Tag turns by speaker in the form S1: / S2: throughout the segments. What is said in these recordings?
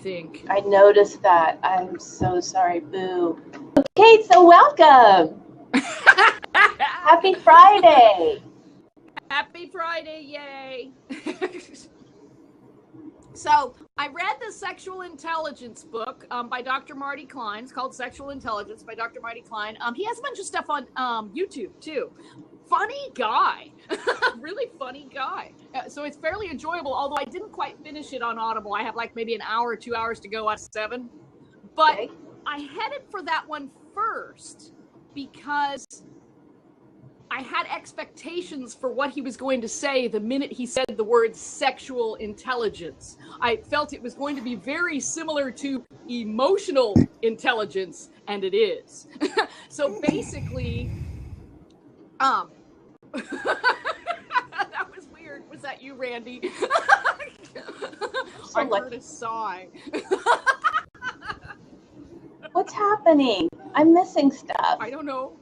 S1: think.
S2: I noticed that. I'm so sorry. Boo. Okay, so welcome. Happy Friday.
S1: Happy Friday, yay. So, I read the Sexual Intelligence book by Dr. Marty Klein. It's called Sexual Intelligence by Dr. Marty Klein. He has a bunch of stuff on YouTube, too. Funny guy. Really funny guy. So it's fairly enjoyable, although I didn't quite finish it on Audible. I have like maybe an hour or 2 hours to go out of 7. But okay. I headed for that one first because I had expectations for what he was going to say the minute he said the word sexual intelligence. I felt it was going to be very similar to emotional intelligence, and it is. So basically, that was weird. Was that you, Randy? I heard a sigh.
S2: What's happening? I'm missing stuff.
S1: I don't know.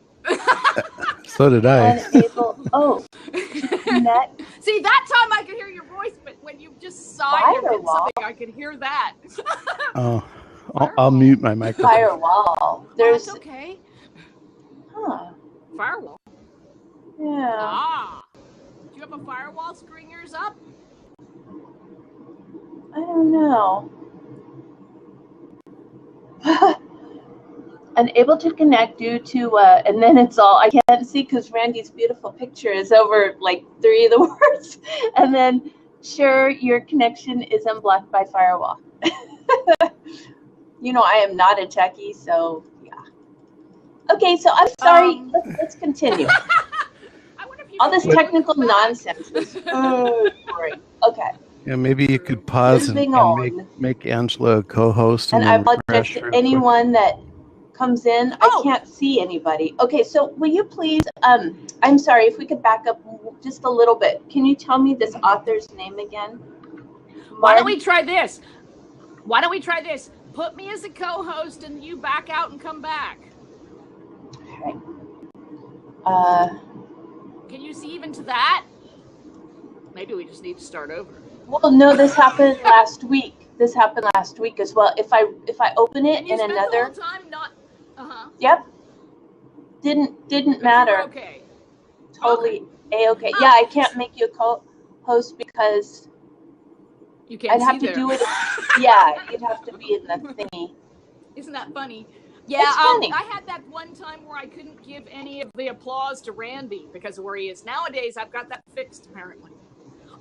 S3: So did I.
S2: Unable. Oh. Net.
S1: See, that time I could hear your voice, but when you just sighed or did something, I could hear that.
S3: Oh, I'll mute my microphone.
S2: Firewall. There's.
S1: Oh, that's okay.
S2: Huh.
S1: Firewall.
S2: Yeah.
S1: Ah. Do you have a firewall screwing yours up?
S2: I don't know. Unable to connect due to, and then it's all, I can't see because Randy's beautiful picture is over like 3 of the words. And then, sure, your connection is unblocked by firewall. You know, I am not a techie, so yeah. Okay, so I'm sorry. Let's continue. All this technical nonsense is boring. Okay.
S3: Yeah, maybe you could pause and make Angela a co-host.
S2: And I apologize to anyone that comes in. I can't see anybody. Okay, so will you please, I'm sorry, if we could back up just a little bit. Can you tell me this author's name again?
S1: Why don't we try this? Put me as a co-host and you back out and come back.
S2: All right.
S1: Can you see even to that? Maybe we just need to start over.
S2: Well, no, this happened last week. This happened last week as well. If I open it in another.
S1: The whole time not.
S2: Yep. Didn't matter.
S1: Okay.
S2: Totally a-okay. Yeah, I can't make you a co-host because
S1: you can't.
S2: I'd have to do it. Yeah, you'd have to be in the thingy.
S1: Isn't that funny? Yeah, funny. I had that one time where I couldn't give any of the applause to Randy because of where he is. Nowadays, I've got that fixed, apparently.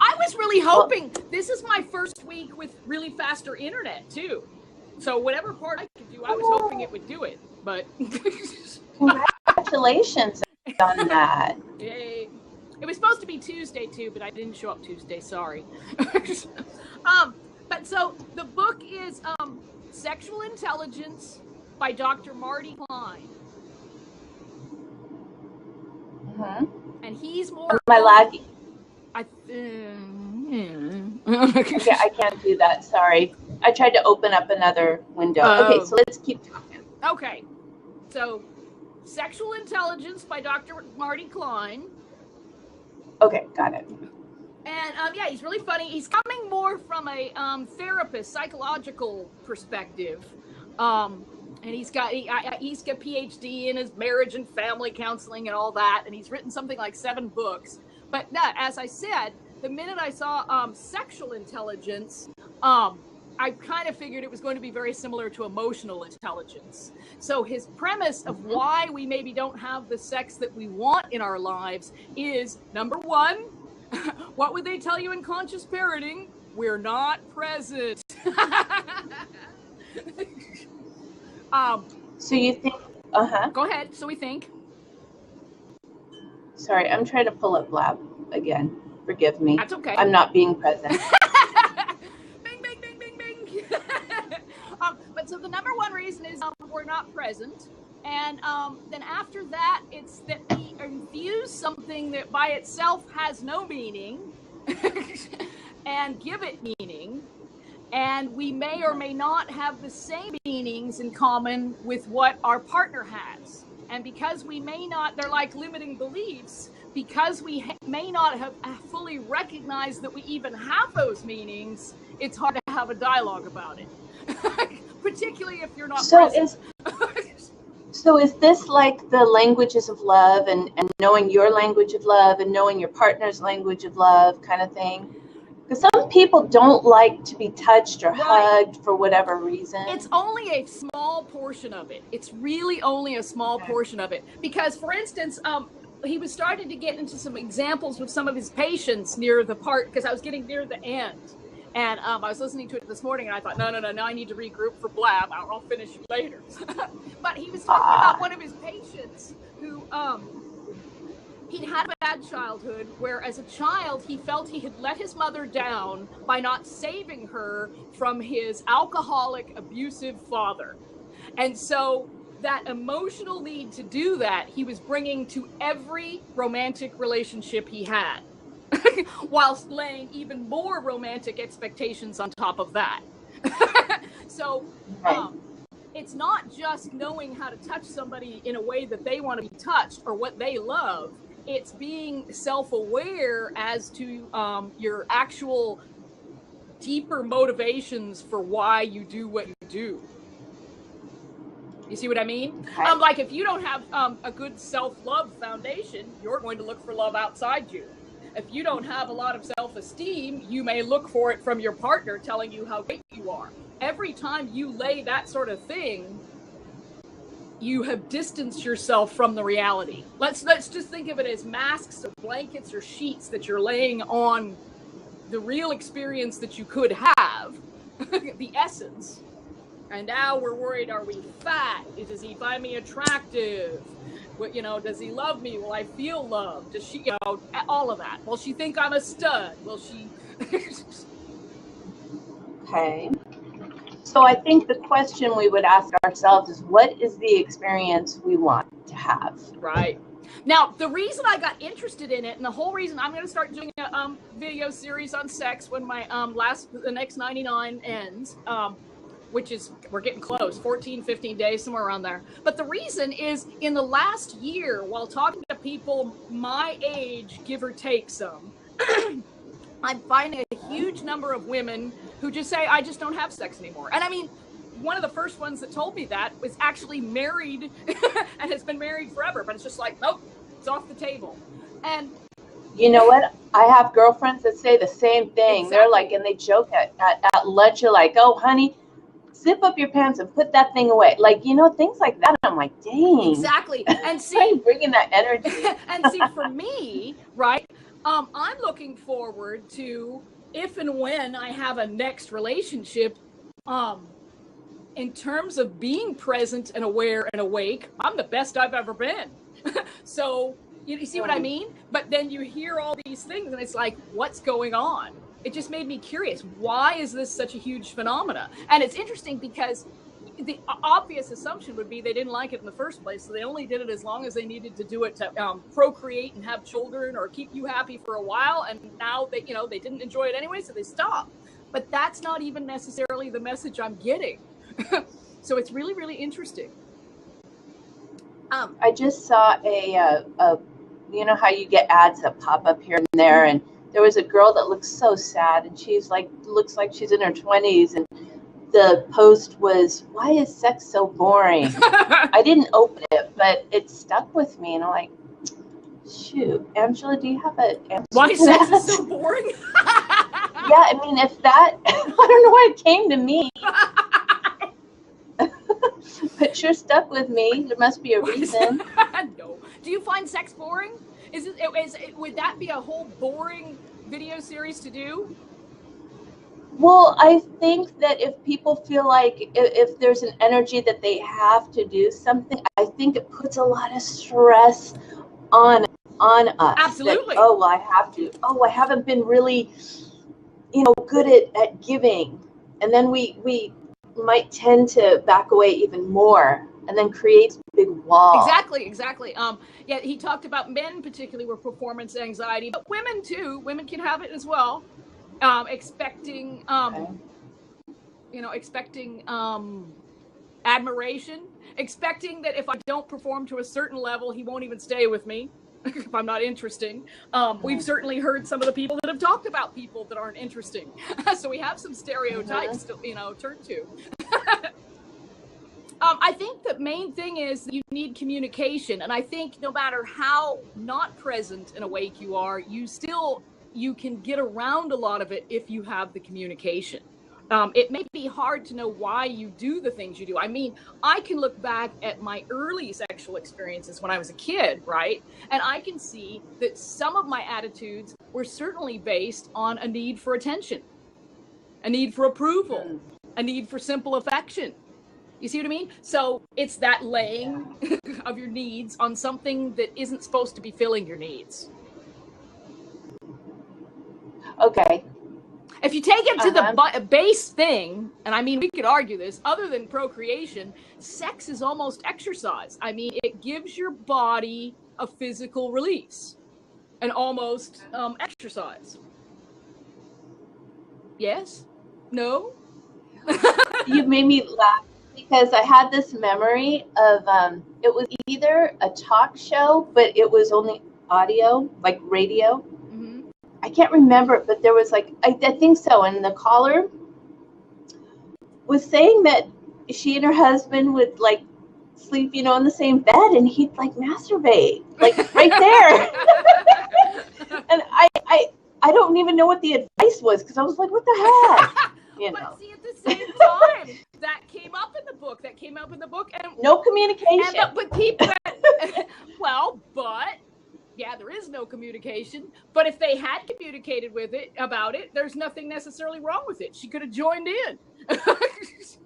S1: I was really hoping, this is my first week with really faster internet, too. So whatever part I could do, I was hoping it would do it, but...
S2: Congratulations on that.
S1: Yay. It was supposed to be Tuesday, too, but I didn't show up Tuesday, sorry. But so, the book is Sexual Intelligence by Dr. Marty Klein.
S2: Mm-hmm.
S1: And he's more...
S2: Am I lagging?
S1: Okay,
S2: I can't do that. Sorry. I tried to open up another window. Okay, so let's keep talking.
S1: Okay. So, Sexual Intelligence by Dr. Marty Klein.
S2: Okay, got it.
S1: And, yeah, he's really funny. He's coming more from a therapist, psychological perspective. And he's got a PhD in his marriage and family counseling and all that. And he's written something like 7 books. But as I said, the minute I saw sexual intelligence, I kind of figured it was going to be very similar to emotional intelligence. So his premise of why we maybe don't have the sex that we want in our lives is, number 1, what would they tell you in conscious parenting? We're not present.
S2: So you think,
S1: Go ahead, so we think.
S2: Sorry, I'm trying to pull up Lab again. Forgive me.
S1: That's okay.
S2: I'm not being present.
S1: Bing, bing, bing, bing, bing. But so the number 1 reason is we're not present. And then after that, it's that we infuse something that by itself has no meaning and give it meaning. And we may or may not have the same meanings in common with what our partner has. And because we may not, they're like limiting beliefs, because we may not have fully recognized that we even have those meanings, it's hard to have a dialogue about it. Particularly if you're not
S2: So
S1: present.
S2: is this like the languages of love and knowing your language of love and knowing your partner's language of love kind of thing? Because some people don't like to be touched or hugged for whatever reason.
S1: It's only a small portion of it. It's really only a small portion of it. Because, for instance, he was starting to get into some examples with some of his patients near the part, because I was getting near the end. And I was listening to it this morning, and I thought, no, I need to regroup for blab. I'll finish you later. But he was talking about one of his patients who he'd had a bad childhood, where as a child, he felt he had let his mother down by not saving her from his alcoholic, abusive father. And so that emotional need to do that, he was bringing to every romantic relationship he had. Whilst laying even more romantic expectations on top of that. So it's not just knowing how to touch somebody in a way that they want to be touched or what they love. It's being self-aware as to your actual deeper motivations for why you do what you do. You see what I mean?
S2: Okay.
S1: Like if you don't have a good self-love foundation, you're going to look for love outside you. If you don't have a lot of self-esteem, you may look for it from your partner telling you how great you are. Every time you lay that sort of thing, you have distanced yourself from the reality. Let's just think of it as masks or blankets or sheets that you're laying on the real experience that you could have, the essence. And now we're worried, are we fat? Does he find me attractive? Does he love me? Will I feel loved? Does she, all of that. Will she think I'm a stud? Will she?
S2: Okay. So I think the question we would ask ourselves is, what is the experience we want to have?
S1: Right. Now, the reason I got interested in it, and the whole reason I'm going to start doing a video series on sex when my the next 99 ends, which is, we're getting close, 14, 15 days, somewhere around there. But the reason is, in the last year, while talking to people my age, give or take some, I'm finding a huge number of women who just say, I just don't have sex anymore. And I mean, one of the first ones that told me that was actually married and has been married forever, but it's just like, nope, it's off the table. And
S2: you know what? I have girlfriends that say the same thing.
S1: Exactly.
S2: They're like, and they joke at lunch, you're like, oh, honey, zip up your pants and put that thing away. Like, things like that. I'm like, dang.
S1: Exactly. And see,
S2: why are you bringing that energy?
S1: And see, for me, right, I'm looking forward to, if and when I have a next relationship, in terms of being present and aware and awake, I'm the best I've ever been. So you see what I mean? But then you hear all these things and it's like, what's going on? It just made me curious. Why is this such a huge phenomena? And it's interesting because the obvious assumption would be they didn't like it in the first place, so they only did it as long as they needed to do it to procreate and have children or keep you happy for a while, and now they didn't enjoy it anyway, so they stopped. But that's not even necessarily the message I'm getting. So it's really, really interesting.
S2: I just saw a how you get ads that pop up here and there, and there was a girl that looks so sad, and looks like she's in her 20s, and the post was, why is sex so boring? I didn't open it, but it stuck with me, and I'm like, shoot, Angela, do you have an answer?
S1: Why sex is so boring?
S2: Yeah, I mean, if that, I don't know why it came to me. But sure stuck with me. There must be a reason.
S1: No. Do you find sex boring? Would that be a whole boring video series to do?
S2: Well, I think that if people feel like if there's an energy that they have to do something, I think it puts a lot of stress on us.
S1: Absolutely.
S2: That, I have to. Oh, I haven't been really, good at giving. And then we might tend to back away even more, and then create a big wall.
S1: Exactly. Yeah, he talked about men particularly with performance anxiety, but women too. Women can have it as well. Expecting admiration, expecting that if I don't perform to a certain level, he won't even stay with me. if I'm not interesting. We've certainly heard some of the people that have talked about people that aren't interesting. So we have some stereotypes to, turn to. I think the main thing is that you need communication. And I think no matter how not present in a wake you are, you can get around a lot of it if you have the communication. It may be hard to know why you do the things you do. I mean, I can look back at my early sexual experiences when I was a kid, right? And I can see that some of my attitudes were certainly based on a need for attention, a need for approval, a need for simple affection. You see what I mean? So it's that laying of your needs on something that isn't supposed to be filling your needs.
S2: Okay.
S1: If you take it to the base thing, and I mean, we could argue this, other than procreation, sex is almost exercise. I mean, it gives your body a physical release, and almost exercise. Yes? No?
S2: You made me laugh because I had this memory of, it was either a talk show, but it was only audio, like radio. I can't remember, but there was like, I think so. And the caller was saying that she and her husband would like sleep, in the same bed, and he'd like masturbate, like right there. And I don't even know what the advice was, because I was like, what the heck?
S1: But see, at the same time, that came up in the book. And
S2: no communication.
S1: But people, yeah, there is no communication. But if they had communicated about it, there's nothing necessarily wrong with it. She could have joined in.
S2: That's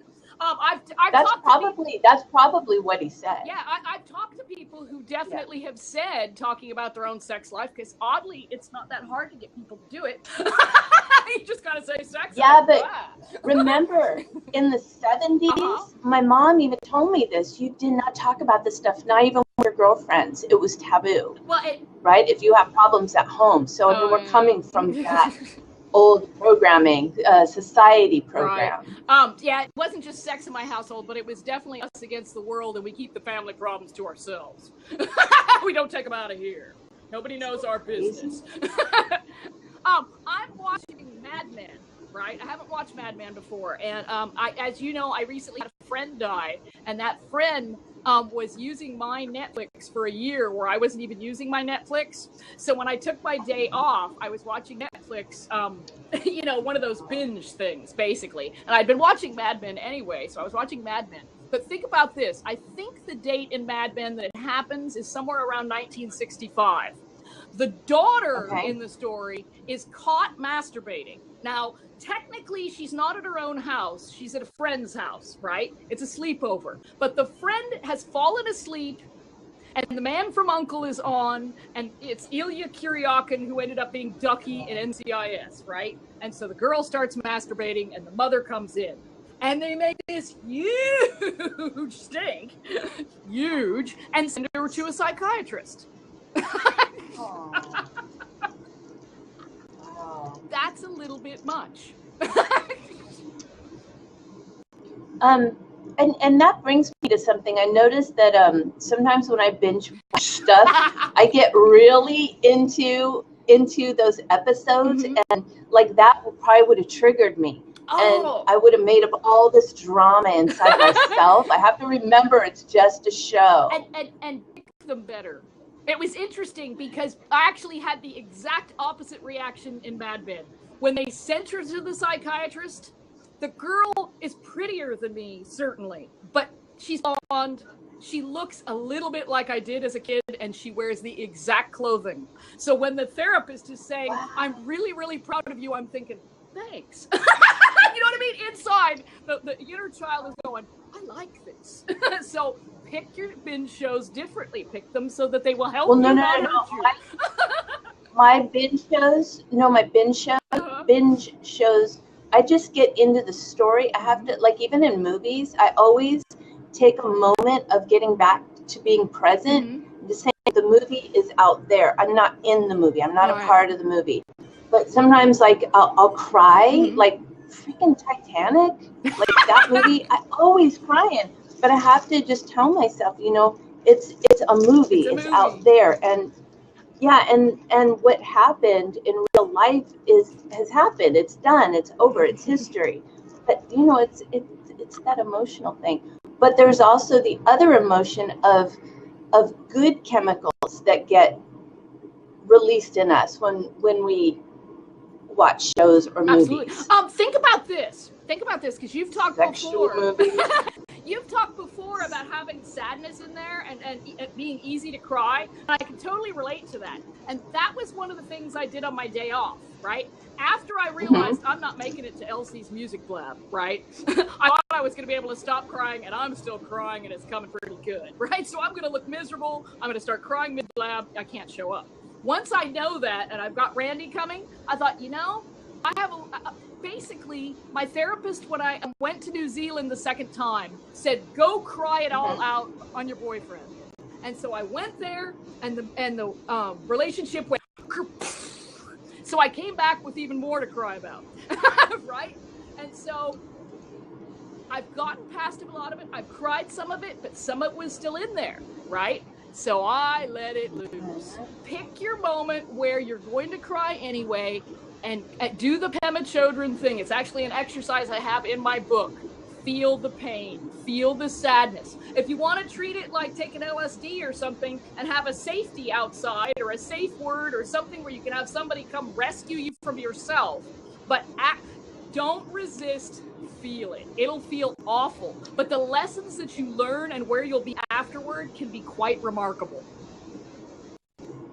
S2: probably what he said.
S1: Yeah, I've talked to people who definitely have said, talking about their own sex life, because oddly, it's not that hard to get people to do it. You just gotta say sex.
S2: Yeah, but remember, in the 70s, my mom even told me this. You did not talk about this stuff, not even with your girlfriends. It was taboo.
S1: Well,
S2: right? If you have problems at home. So we're coming from that old programming, society program.
S1: Right. Yeah, it wasn't just sex in my household, but it was definitely us against the world, and we keep the family problems to ourselves. We don't take them out of here. Nobody knows our business. I'm watching Mad Men, right? I haven't watched Mad Men before, and as you know, I recently had a friend die, and that friend was using my Netflix for a year where I wasn't even using my Netflix. So when I took my day off, I was watching Netflix, one of those binge things, basically. And I'd been watching Mad Men anyway, so I was watching Mad Men. But think about this. I think the date in Mad Men that it happens is somewhere around 1965. The daughter in the story is caught masturbating. Now, technically, she's not at her own house. She's at a friend's house, right? It's a sleepover. But the friend has fallen asleep, and the man from U.N.C.L.E. is on, and it's Ilya Kuryakin, who ended up being Ducky in NCIS, right? And so the girl starts masturbating, and the mother comes in. And they make this huge stink, and send her to a psychiatrist. That's a little bit much.
S2: And that brings me to something. I noticed that sometimes when I binge watch stuff, I get really into those episodes, and like that probably would have triggered me. And I would have made up all this drama inside myself. I have to remember it's just a show.
S1: And pick them better. It was interesting because I actually had the exact opposite reaction in Mad Men. When they sent her to the psychiatrist, the girl is prettier than me, certainly, but she's blonde. She looks a little bit like I did as a kid, and she wears the exact clothing. So when the therapist is saying, I'm really, really proud of you, I'm thinking, thanks. You know what I mean? Inside, the inner child is going, I like this. So pick your binge shows differently. Pick them so that they will help you. No.
S2: My binge shows, binge shows, I just get into the story. I have to, like, even in movies, I always take a moment of getting back to being present. The same, the movie is out there. I'm not in the movie. I'm not a part of the movie. But sometimes, like, I'll cry, like freaking Titanic, like that movie. I'm always crying, but I have to just tell myself, it's a movie. It's out there, and Yeah, and what happened in real life has happened. It's done. It's over. It's history. But it's that emotional thing. But there's also the other emotion of good chemicals that get released in us when we watch shows or movies.
S1: Absolutely. Think about this, because you've talked
S2: Sexual
S1: before.
S2: movies.
S1: You've talked before about having sadness in there and being easy to cry. And I can totally relate to that. And that was one of the things I did on my day off, right? After I realized I'm not making it to Elsie's music blab, right? I thought I was going to be able to stop crying, and I'm still crying, and it's coming pretty good, right? So I'm going to look miserable. I'm going to start crying mid-blab. I can't show up. Once I know that, and I've got Randy coming, I thought, I have basically, my therapist, when I went to New Zealand the second time, said, go cry it all out on your boyfriend. And so I went there, and the relationship went, so I came back with even more to cry about, right? And so I've gotten past a lot of it. I've cried some of it, but some of it was still in there, right? So I let it loose. Pick your moment where you're going to cry anyway, and do the Pema Chodron thing. It's actually an exercise I have in my book. Feel the pain, feel the sadness. If you want to treat it like taking LSD or something and have a safety outside or a safe word or something where you can have somebody come rescue you from yourself, but don't resist. Feel it. It'll feel awful, but the lessons that you learn and where you'll be afterward can be quite remarkable.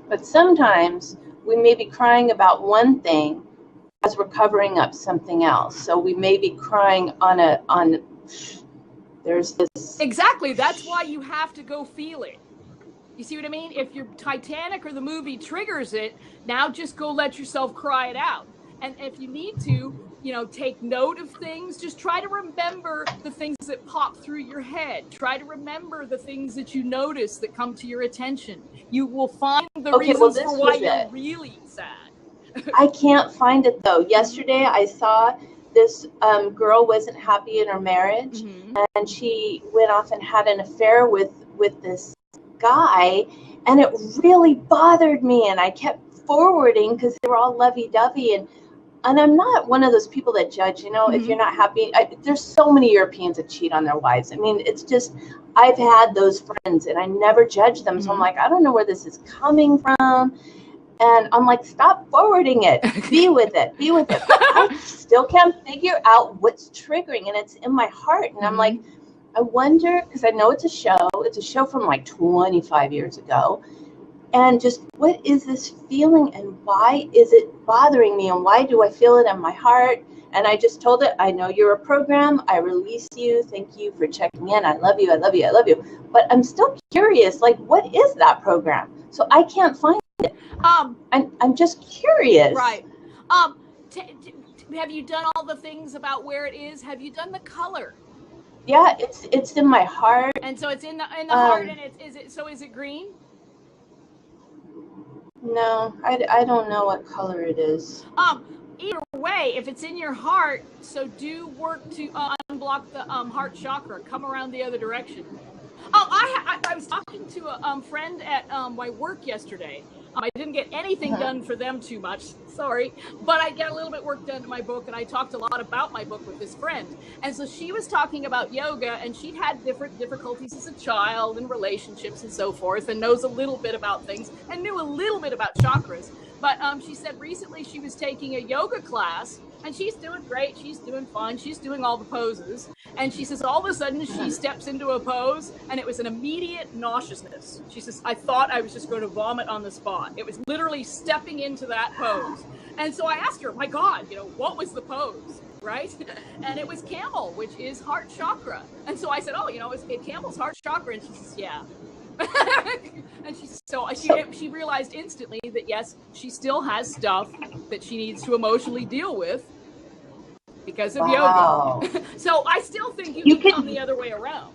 S2: But sometimes we may be crying about one thing as we're covering up something else. So we may be crying there's this.
S1: Exactly. That's why you have to go feel it. You see what I mean? If your Titanic or the movie triggers it, now just go let yourself cry it out. And if you need to, take note of things. Just try to remember the things that pop through your head. Try to remember the things that you notice that come to your attention. You will find the reasons for why you're really sad.
S2: I can't find it though. Yesterday I saw this girl wasn't happy in her marriage, and she went off and had an affair with this guy, and it really bothered me, and I kept forwarding because they were all lovey-dovey, and I'm not one of those people that judge, if you're not happy. There's so many Europeans that cheat on their wives. I mean, it's just, I've had those friends and I never judge them. So I'm like, I don't know where this is coming from. And I'm like, stop forwarding it. Be with it. But I still can't figure out what's triggering, and it's in my heart. And I'm like, I wonder, because I know it's a show. It's a show from like 25 years ago. And just, what is this feeling, and why is it bothering me, and why do I feel it in my heart? And I just told it, I know you're a program. I release you. Thank you for checking in. I love you. I love you. I love you. But I'm still curious, like, what is that program? So I can't find it. I'm just curious.
S1: Right. Have you done all the things about where it is? Have you done the color?
S2: Yeah, it's in my heart.
S1: And so it's in the heart, and is it green?
S2: No, I don't know what color it is.
S1: Either way, if it's in your heart, so do work to unblock the heart chakra. Come around the other direction. I was talking to a friend at my work yesterday. I didn't get anything done for them too much, sorry, but I get a little bit work done to my book, and I talked a lot about my book with this friend. And so she was talking about yoga, and she'd had different difficulties as a child and relationships and so forth, and knows a little bit about things and knew a little bit about chakras. But she said recently she was taking a yoga class, and she's doing great. She's doing fine. She's doing all the poses. And she says all of a sudden she steps into a pose, and it was an immediate nauseousness. She says, I thought I was just going to vomit on the spot. It was literally stepping into that pose. And so I asked her, my God, what was the pose? Right? And it was camel, which is heart chakra. And so I said, it's camel's heart chakra. And she says, yeah. And she realized instantly that yes, she still has stuff that she needs to emotionally deal with because of yoga. So I still think you can come the other way around.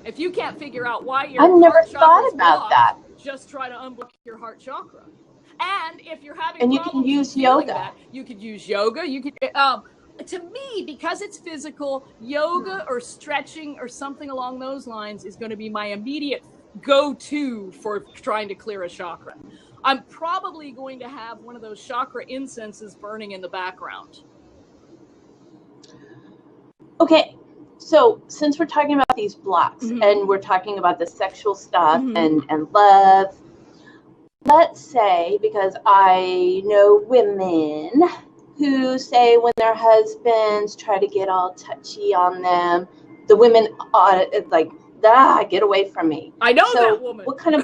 S1: If you can't figure out why your
S2: I've never
S1: heart
S2: thought about
S1: blocked,
S2: that.
S1: Just try to unblock your heart chakra. And if you're having
S2: and you can use yoga.
S1: You could use yoga. You could. To me, because it's physical, yoga or stretching or something along those lines is going to be my immediate go-to for trying to clear a chakra. I'm probably going to have one of those chakra incenses burning in the background.
S2: Okay, so since we're talking about these blocks and we're talking about the sexual stuff and love, let's say, because I know women who say when their husbands try to get all touchy on them, the women are like, get away from me.
S1: I know that woman.
S2: What kind of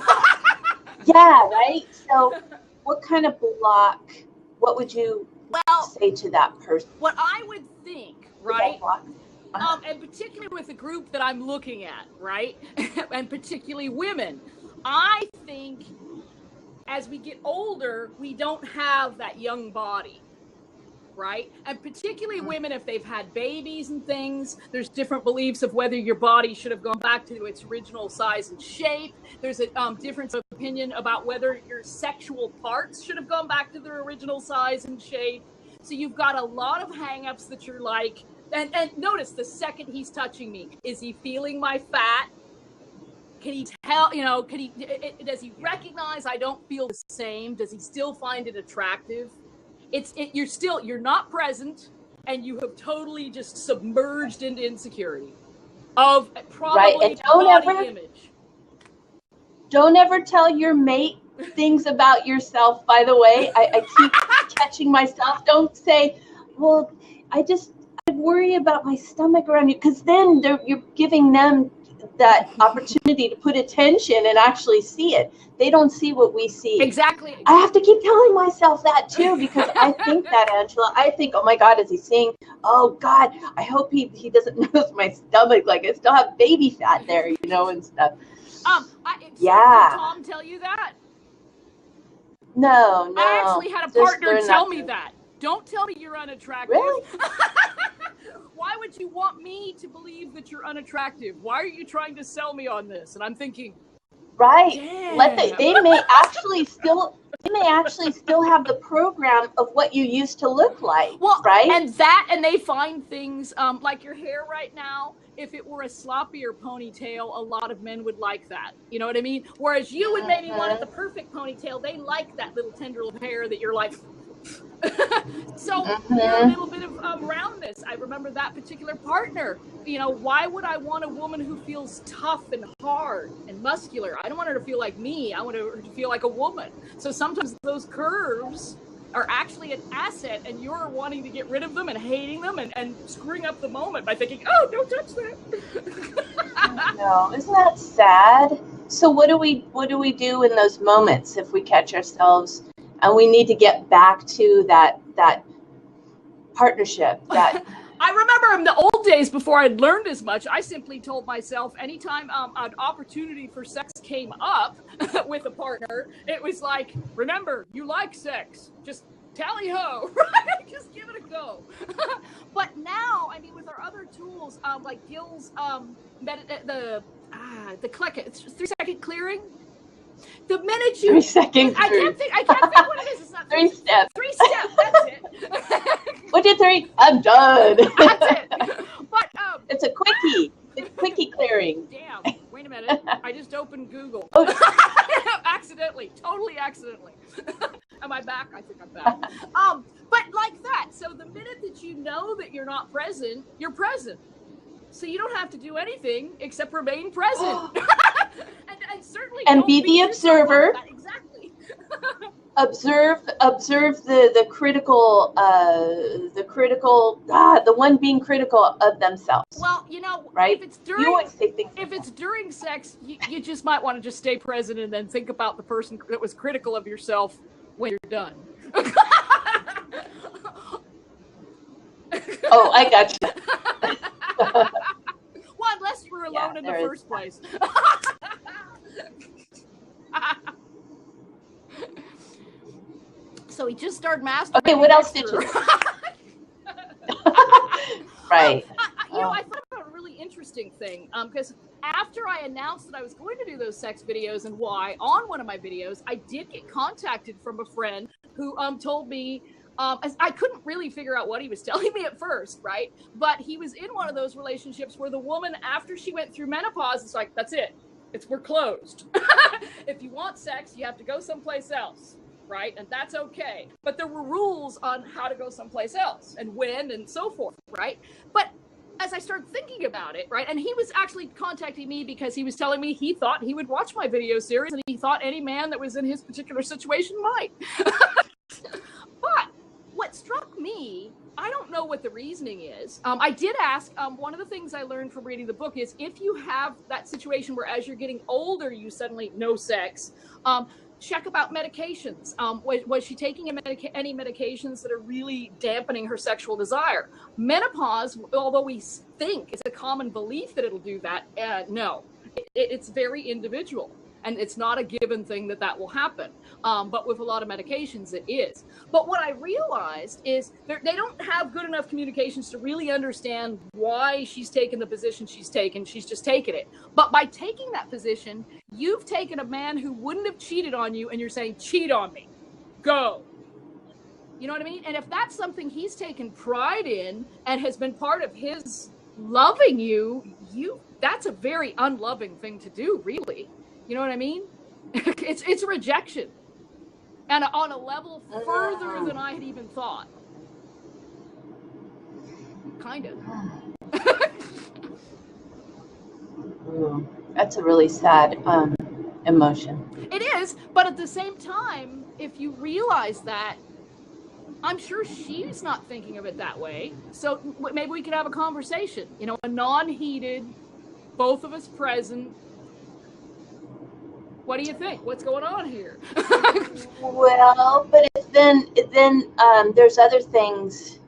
S2: yeah, right? So what kind of block, what would you say to that person?
S1: What I would think, right? And particularly with the group that I'm looking at, right? And particularly women, I think as we get older, we don't have that young body, right? And particularly women, if they've had babies and things, there's different beliefs of whether your body should have gone back to its original size and shape. There's a difference of opinion about whether your sexual parts should have gone back to their original size and shape. So you've got a lot of hang-ups that you're like, and notice the second he's touching me, is he feeling my fat? Can he tell, does he recognize I don't feel the same? Does he still find it attractive? You're not present, and you have totally just submerged into insecurity of probably body image.
S2: Don't ever tell your mate things about yourself, by the way. I keep catching myself. Don't say, well, I worry about my stomach around you, because then you're giving them that opportunity to put attention and actually see it. They don't see what we see.
S1: Exactly.
S2: I have to keep telling myself that too, because I think that, Angela, I think, oh my God, is he seeing, oh God, I hope he doesn't notice my stomach, like I still have baby fat there, and stuff.
S1: Did Tom tell you that?
S2: No.
S1: I actually had a partner tell me that. Don't tell me you're unattractive.
S2: Really?
S1: Why would you want me to believe that you're unattractive? Why are you trying to sell me on this? And I'm thinking,
S2: right.
S1: Damn.
S2: They may actually still have the program of what you used to look like.
S1: Well,
S2: right.
S1: And they find things like your hair right now. If it were a sloppier ponytail, a lot of men would like that. You know what I mean? Whereas you would maybe want the perfect ponytail. They like that little tendril of hair that you're like. So you're a little bit of roundness. I remember that particular partner. Why would I want a woman who feels tough and hard and muscular? I don't want her to feel like me. I want her to feel like a woman. So sometimes those curves are actually an asset, and you're wanting to get rid of them and hating them and screwing up the moment by thinking, oh, don't touch that.
S2: No, isn't that sad? So what do we do in those moments if we catch ourselves and we need to get back to that partnership? That
S1: I remember in the old days before I'd learned as much, I simply told myself anytime an opportunity for sex came up with a partner, it was like, remember, you like sex. Just tally ho, right? Just give it a go. But now, I mean, with our other tools, like Gil's, the 3-second clearing. The minute you
S2: 3 seconds.
S1: I can't think what it is. It's not
S2: 3 steps.
S1: 3 steps. That's it.
S2: 1, 2, 3. I'm done.
S1: That's it. But
S2: it's a quickie. It's quickie clearing.
S1: Damn. Wait a minute. I just opened Google. Totally accidentally. Am I back? I think I'm back. But like that. So the minute that you know that you're not present, you're present. So you don't have to do anything except remain present. and certainly
S2: and be the observer.
S1: Exactly.
S2: observe the critical the one being critical of themselves.
S1: Well,
S2: right?
S1: If it's during,
S2: you always say things
S1: if it's during sex, you just might want to just stay present and then think about the person that was critical of yourself when you're done.
S2: Oh, I got you.
S1: Well, unless you were alone in the first place. So he just started masturbating.
S2: Okay, what else did you? Right.
S1: I thought about a really interesting thing, because after I announced that I was going to do those sex videos and why on one of my videos, I did get contacted from a friend who told me. I couldn't really figure out what he was telling me at first, right? But he was in one of those relationships where the woman, after she went through menopause, is like, that's it. We're closed. If you want sex, you have to go someplace else, right? And that's okay. But there were rules on how to go someplace else and when and so forth, right? But as I started thinking about it, right, and he was actually contacting me because he was telling me he thought he would watch my video series and he thought any man that was in his particular situation might. But what struck me, I don't know what the reasoning is. I did ask, one of the things I learned from reading the book is if you have that situation where as you're getting older, you suddenly no sex, check about medications. Was she taking any medications that are really dampening her sexual desire? Menopause, although we think it's a common belief that it'll do that, no. It's very individual. And it's not a given thing that will happen. But with a lot of medications, it is. But what I realized is they don't have good enough communications to really understand why she's taken the position she's taken. She's just taken it. But by taking that position, you've taken a man who wouldn't have cheated on you and you're saying, cheat on me. Go. You know what I mean? And if that's something he's taken pride in and has been part of his loving you, that's a very unloving thing to do, really. You know what I mean? It's a rejection. And on a level further than I had even thought. Kind of.
S2: That's a really sad emotion.
S1: It is, but at the same time, if you realize that, I'm sure she's not thinking of it that way. So maybe we could have a conversation, a non-heated, both of us present. What do you think? What's going on here?
S2: Well, but then there's other things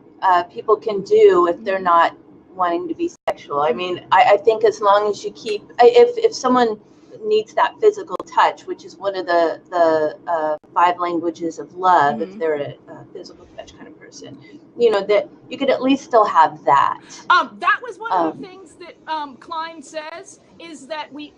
S2: people can do if they're not wanting to be sexual. I mean, I think as long as you keep, if someone needs that physical touch, which is one of the 5 languages of love, if they're a physical touch kind of person, that you could at least still have that.
S1: That was one of the things that Klein says, is that we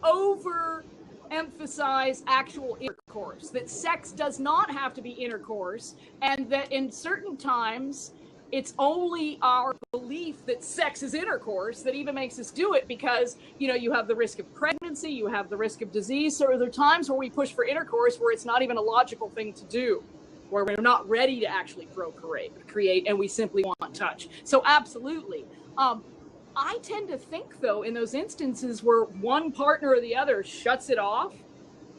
S1: emphasize actual intercourse, that sex does not have to be intercourse, and that in certain times it's only our belief that sex is intercourse that even makes us do it, because you have the risk of pregnancy, you have the risk of disease. So there are times where we push for intercourse where it's not even a logical thing to do, where we're not ready to actually create, and we simply want touch. So absolutely. I tend to think, though, in those instances where one partner or the other shuts it off,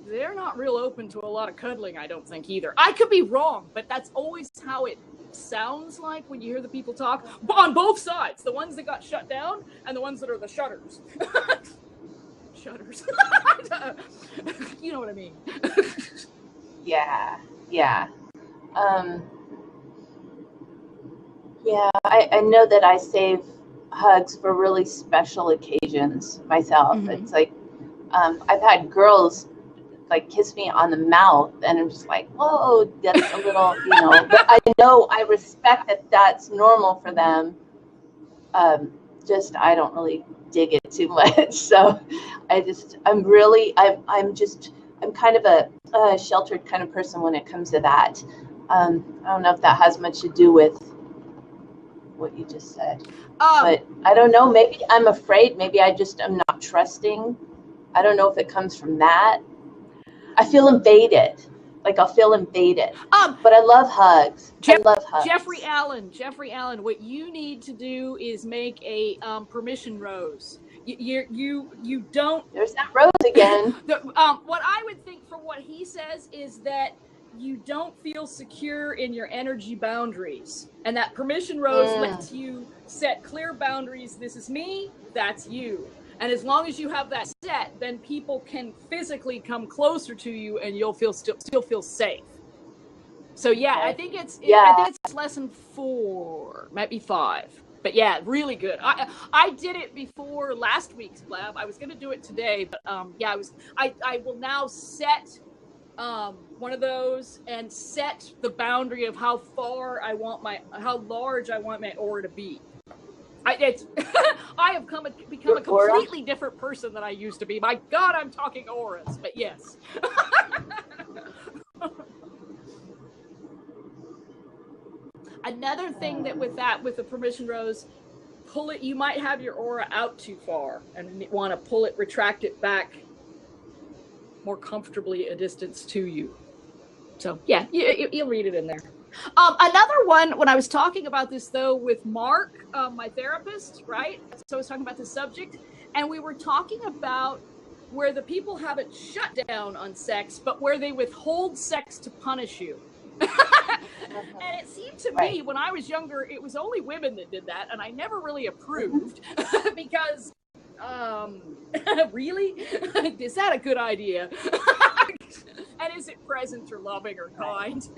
S1: they're not real open to a lot of cuddling, I don't think, either. I could be wrong, but that's always how it sounds like when you hear the people talk. On both sides, the ones that got shut down and the ones that are the shutters. Shutters. You know what I mean.
S2: Yeah. I know that I save hugs for really special occasions myself. It's like I've had girls like kiss me on the mouth, and I'm just like, whoa, that's a little, but I respect that that's normal for them. I don't really dig it too much. So I'm kind of a sheltered kind of person when it comes to that. I don't know if that has much to do with what you just said, but I don't know, maybe I'm afraid, maybe I'm not trusting. I don't know if it comes from that. I feel invaded. I'll feel invaded. But I love hugs. I love hugs.
S1: Jeffrey Allen, what you need to do is make a permission rose. You don't.
S2: There's that rose again.
S1: What I would think from what he says is that you don't feel secure in your energy boundaries, and that permission rose lets you set clear boundaries. This is me, that's you. And as long as you have that set, then people can physically come closer to you, and you'll still feel safe. So yeah, I think it's lesson 4, might be 5. But yeah, really good. I did it before last week's lab. I was going to do it today, but I will now set one of those and set the boundary of how large I want my aura to be. I have become a completely different person than I used to be. My God, I'm talking auras, but yes. Another thing that with the permission rose, you might have your aura out too far and want to retract it back more comfortably a distance to you. So yeah, you'll read it in there. Another one, when I was talking about this though with Mark, my therapist, right? So I was talking about this subject, and we were talking about where the people have it shut down on sex, but where they withhold sex to punish you. And it seemed to me when I was younger, it was only women that did that, and I never really approved because, really? Is that a good idea? And is it present or loving or kind?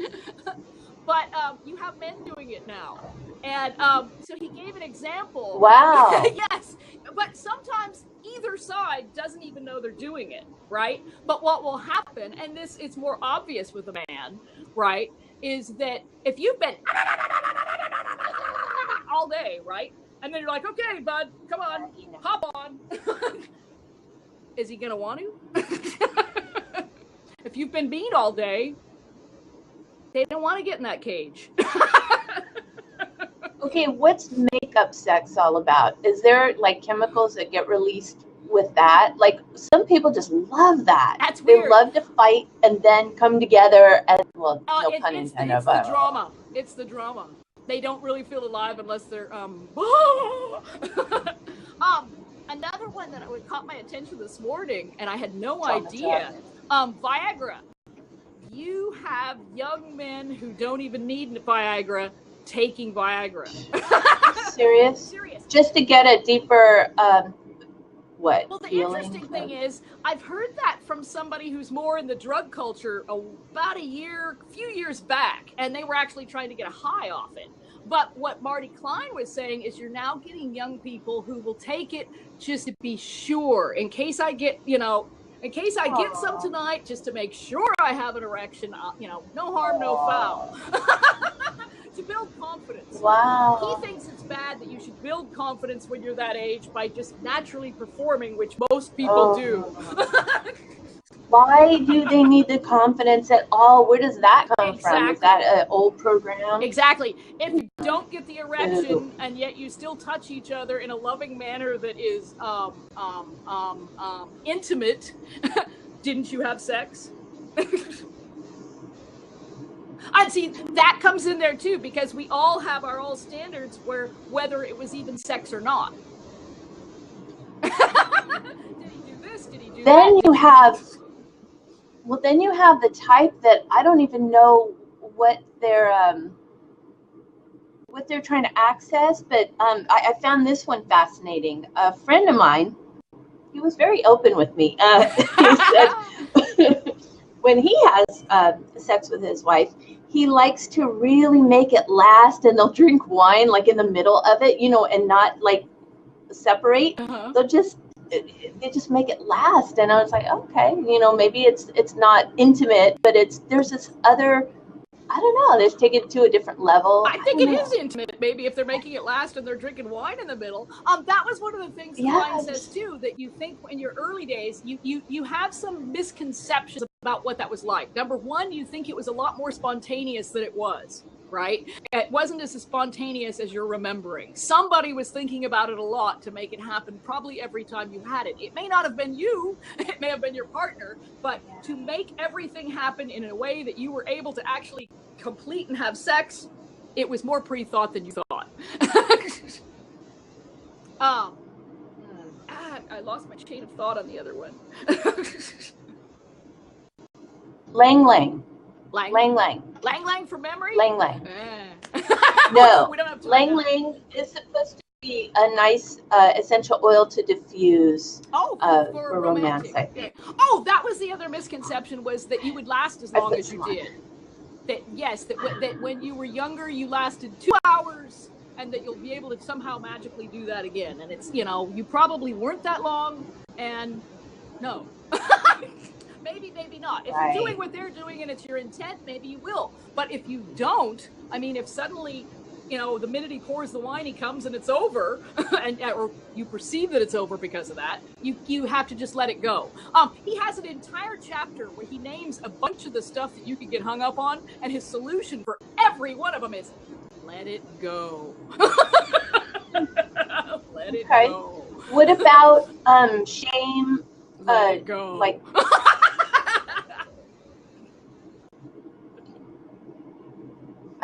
S1: But you have men doing it now. And so he gave an example.
S2: Wow.
S1: Yes, but sometimes either side doesn't even know they're doing it, right? But what will happen, and this is more obvious with a man, right, is that if you've been all day, right, and then you're like, okay, bud, come on, hop on. Is he going to want to? If you've been beat all day, they don't want to get in that cage.
S2: Okay, what's makeup sex all about? Is there like chemicals that get released with that? Like some people just love that.
S1: That's weird.
S2: They love to fight and then come together and, well, no pun intended.
S1: It's the drama. It's the drama. They don't really feel alive unless they're another one that caught my attention this morning, and I had no idea. Viagra. You have young men who don't even need Viagra taking Viagra.
S2: Serious?
S1: Serious.
S2: Just to get a deeper, what?
S1: Well, the interesting thing is, I've heard that from somebody who's more in the drug culture about a few years back, and they were actually trying to get a high off it. But what Marty Klein was saying is you're now getting young people who will take it just to be sure, in case I get, get some tonight, just to make sure I have an erection, no harm, no foul. To build confidence.
S2: Wow.
S1: He thinks it's bad that you should build confidence when you're that age by just naturally performing, which most people do.
S2: Why do they need the confidence at all? Where does that come from? Is that an old program?
S1: Exactly. If you don't get the erection and yet you still touch each other in a loving manner that is intimate, didn't you have sex? And see, that comes in there too, because we all have our own standards whether it was even sex or not. Did he do this? Did he do
S2: then
S1: that?
S2: Then you have the type that I don't even know what they're trying to access, but I found this one fascinating. A friend of mine, he was very open with me. He said when he has sex with his wife, he likes to really make it last, and they'll drink wine like in the middle of it, and not like separate. They just make it last. And I was like, okay, maybe it's not intimate, but there's this other, I don't know, they're taking it to a different level.
S1: I think it is intimate, maybe, if they're making it last and they're drinking wine in the middle. That was one of the things Klein says too, that you think in your early days, you have some misconceptions about what that was like. Number one, you think it was a lot more spontaneous than it was, right? It wasn't as spontaneous as you're remembering. Somebody was thinking about it a lot to make it happen probably every time you had it. It may not have been you, it may have been your partner, but to make everything happen in a way that you were able to actually complete and have sex, it was more pre-thought than you thought. I lost my chain of thought on the other one.
S2: Lang Lang.
S1: Lang Lang for memory?
S2: Lang Lang. No.
S1: We don't have
S2: Lang Lang is supposed to be a nice essential oil to diffuse
S1: for
S2: romance, I think.
S1: Oh, that was the other misconception, was that you would last as long as you did. That when you were younger, you lasted 2 hours, and that you'll be able to somehow magically do that again. And it's, you probably weren't that long, and no. Maybe not. If you're doing what they're doing and it's your intent, maybe you will. But if you don't, if suddenly, the minute he pours the wine, he comes and it's over, or you perceive that it's over because of that, you have to just let it go. He has an entire chapter where he names a bunch of the stuff that you could get hung up on, and his solution for every one of them is, let it go. Let it go.
S2: What about shame?
S1: Let it go.
S2: Like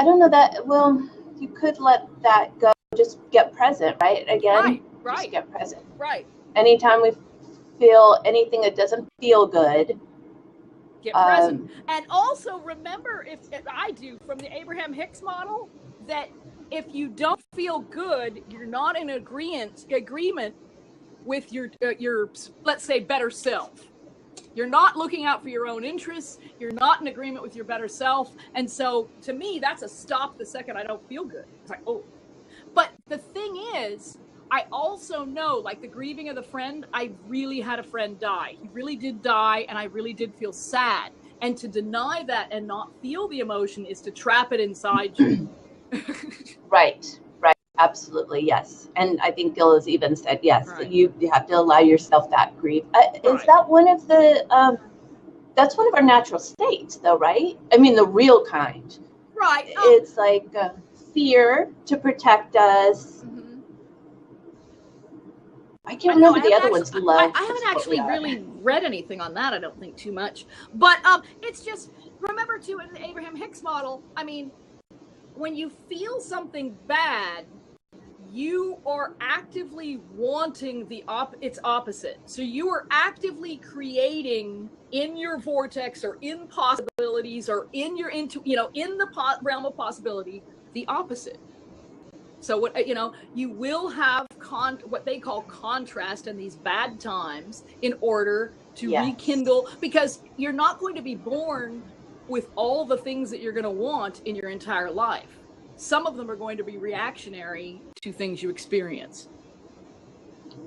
S2: don't know that, well, you could let that go, just get present, right? Again,
S1: right.
S2: Just get present.
S1: Right.
S2: Anytime we feel anything that doesn't feel good,
S1: get present. And also remember, if I do from the Abraham Hicks model, that if you don't feel good, you're not in agreement with your let's say better self. You're not looking out for your own interests. You're not in agreement with your better self. And so to me, that's a stop the second I don't feel good. It's like, oh. But the thing is, I also know, like the grieving of the friend, I really had a friend die. He really did die, and I really did feel sad. And to deny that and not feel the emotion is to trap it inside you.
S2: Right. Absolutely, yes. And I think Gil has even said, yes,
S1: right.
S2: you have to allow yourself that grief. Is that one of the, that's one of our natural states, though, right? I mean, the real kind.
S1: Right.
S2: It's like fear to protect us.
S1: Mm-hmm.
S2: I can't remember the other ones. Love.
S1: I haven't actually really read anything on that, I don't think, too much. But it's just, remember, too, in the Abraham Hicks model, I mean, when you feel something bad, you are actively wanting its opposite. So you are actively creating in your vortex or in possibilities or in your in the realm of possibility, the opposite. So what you will have what they call contrast in these bad times in order to rekindle, because you're not going to be born with all the things that you're going to want in your entire life. Some of them are going to be reactionary to things you experience.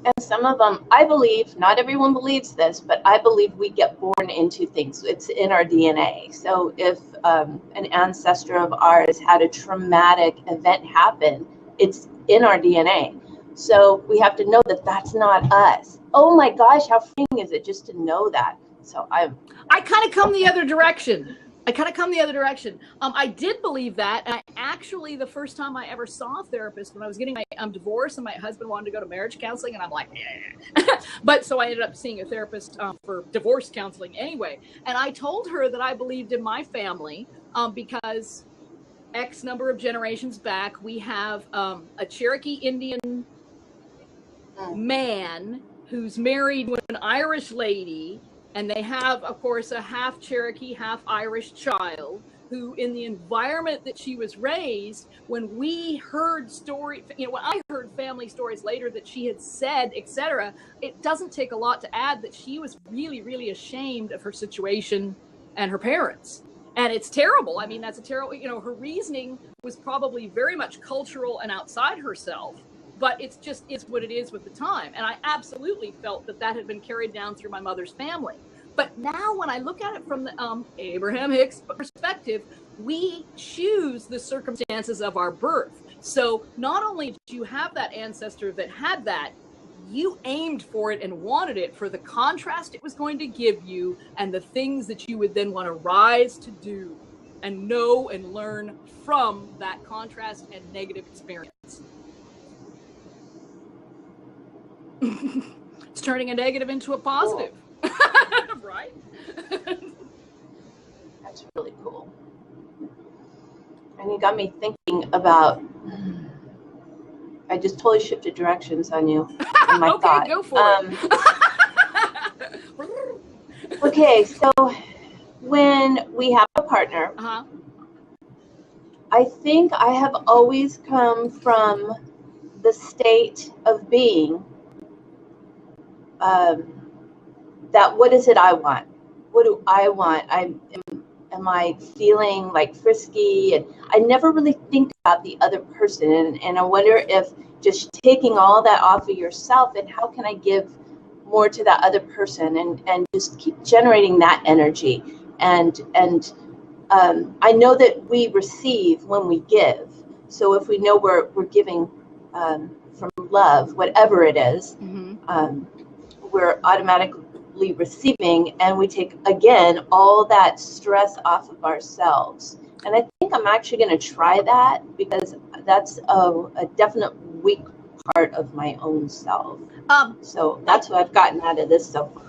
S2: And some of them, I believe, not everyone believes this, but I believe we get born into things. It's in our DNA. So if an ancestor of ours had a traumatic event happen, it's in our DNA. So we have to know that that's not us. Oh my gosh, how freeing is it just to know that? So I
S1: kind of come the other direction. I did believe that. And I actually, the first time I ever saw a therapist, when I was getting my divorce and my husband wanted to go to marriage counseling, and I'm like, yeah. But so I ended up seeing a therapist for divorce counseling anyway. And I told her that I believed in my family because X number of generations back, we have a Cherokee Indian man who's married with an Irish lady. And they have, of course, a half Cherokee, half Irish child who, in the environment that she was raised, when we heard when I heard family stories later that she had said, etc., it doesn't take a lot to add that she was really, really ashamed of her situation and her parents. And it's terrible. I mean, that's a terrible, her reasoning was probably very much cultural and outside herself. But it's what it is with the time. And I absolutely felt that had been carried down through my mother's family. But now when I look at it from the Abraham Hicks perspective, we choose the circumstances of our birth. So not only did you have that ancestor that had that, you aimed for it and wanted it for the contrast it was going to give you and the things that you would then want to rise to do and know and learn from that contrast and negative experience. It's turning a negative into a positive. Cool. Right?
S2: That's really cool. And you got me thinking about, I just totally shifted directions on you. In my
S1: okay,
S2: thought.
S1: Go for
S2: it. Okay, so when we have a partner, I think I have always come from the state of being that what is it I want? What do I want? Am I feeling like frisky? And I never really think about the other person. And I wonder if just taking all that off of yourself and how can I give more to that other person and just keep generating that energy. And I know that we receive when we give. So if we know we're giving from love, whatever it is, we're automatically receiving, and we take again all that stress off of ourselves. And I think I'm actually going to try that because that's a definite weak part of my own self. So that's what I've gotten out of this so far.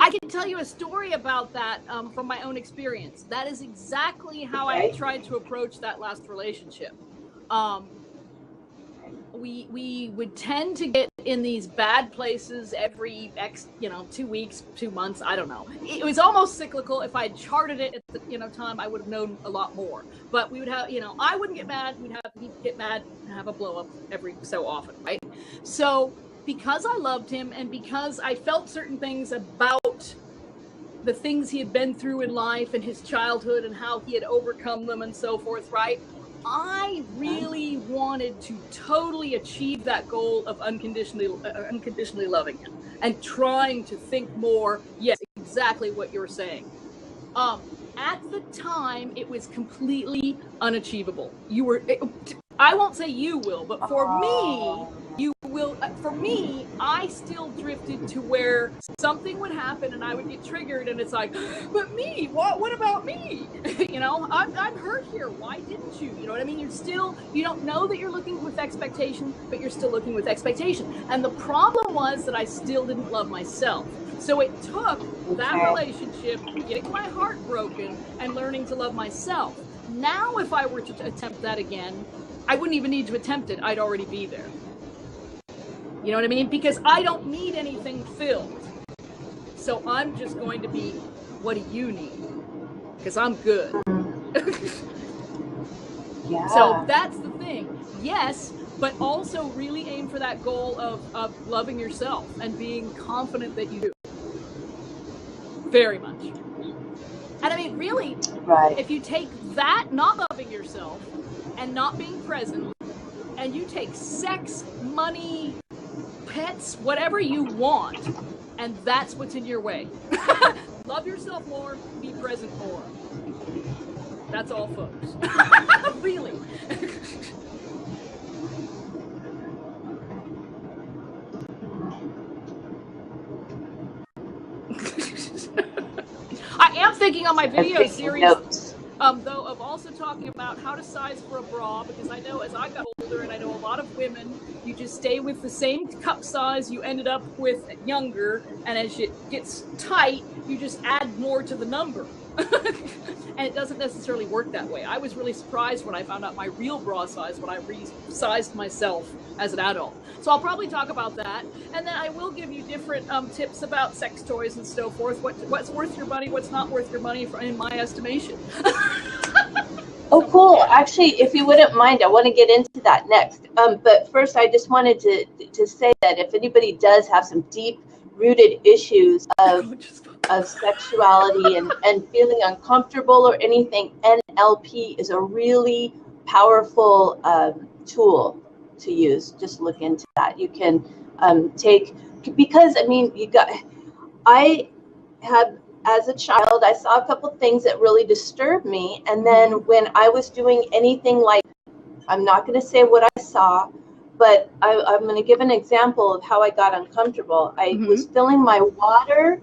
S1: I can tell you a story about that from my own experience. That is exactly how I tried to approach that last relationship. We would tend to get in these bad places every 2 weeks, 2 months, I don't know. It was almost cyclical. If I had charted it at the time, I would have known a lot more. But we would have, I wouldn't get mad, he'd get mad and have a blow up every so often, right? So because I loved him and because I felt certain things about the things he had been through in life and his childhood and how he had overcome them and so forth, right? I really wanted to totally achieve that goal of unconditionally loving him and trying to think more. Yes, exactly what you're saying. At the time, it was completely unachievable. I won't say you will, but for me, you will. For me, I still drifted to where something would happen and I would get triggered, and it's like, but me, what about me? I'm hurt here. Why didn't you? You know what I mean? You don't know that you're looking with expectation, but you're still looking with expectation. And the problem was that I still didn't love myself. So it took that relationship, getting my heart broken, and learning to love myself. Now, if I were to attempt that again, I wouldn't even need to attempt it. I'd already be there. You know what I mean? Because I don't need anything filled. So I'm just going to be, what do you need? Because I'm good.
S2: Yeah.
S1: So that's the thing. Yes, but also really aim for that goal of loving yourself and being confident that you do. Very much. And I mean, really, if you take that, not loving yourself and not being present, and you take sex, money, pets, whatever you want, and that's what's in your way. Love yourself more, be present more. That's all, folks. Really. I am thinking on my video series, though, of also talking about how to size for a bra, because I know as I got older, and I know a lot of women, you just stay with the same cup size you ended up with younger, and as it gets tight, you just add more to the number. And it doesn't necessarily work that way. I was really surprised when I found out my real bra size when I resized myself as an adult. So I'll probably talk about that, and then I will give you different tips about sex toys and so forth. What's worth your money? What's not worth your money? In my estimation.
S2: Oh, cool. Actually, if you wouldn't mind, I want to get into that next. But first, I just wanted to say that if anybody does have some deep-rooted issues of sexuality and feeling uncomfortable or anything, NLP is a really powerful tool to use. Just look into that. You can because I mean, I have, as a child, I saw a couple things that really disturbed me. And then when I was doing anything like, I'm not going to say what I saw, but I'm going to give an example of how I got uncomfortable. I was filling my water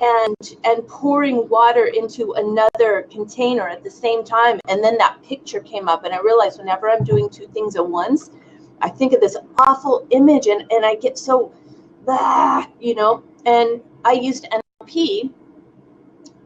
S2: and pouring water into another container at the same time. And then that picture came up, and I realized whenever I'm doing two things at once, I think of this awful image, and I get so, and I used NLP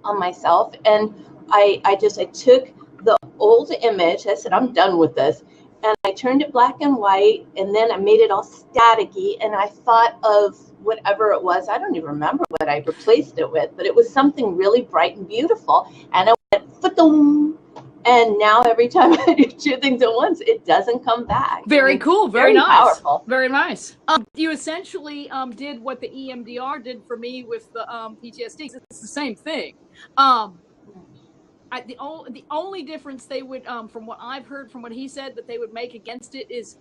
S2: on myself, and I took the old image. I said, I'm done with this. And I turned it black and white, and then I made it all staticky, and I thought of whatever it was. I don't even remember what I replaced it with, but it was something really bright and beautiful. And I went, fa-doom. And now every time I do two things at once, it doesn't come back.
S1: Very cool. Very nice.
S2: Powerful.
S1: Very nice. You essentially did what the EMDR did for me with the PTSD. It's the same thing. The only difference they would, from what I've heard, from what he said, that they would make against it is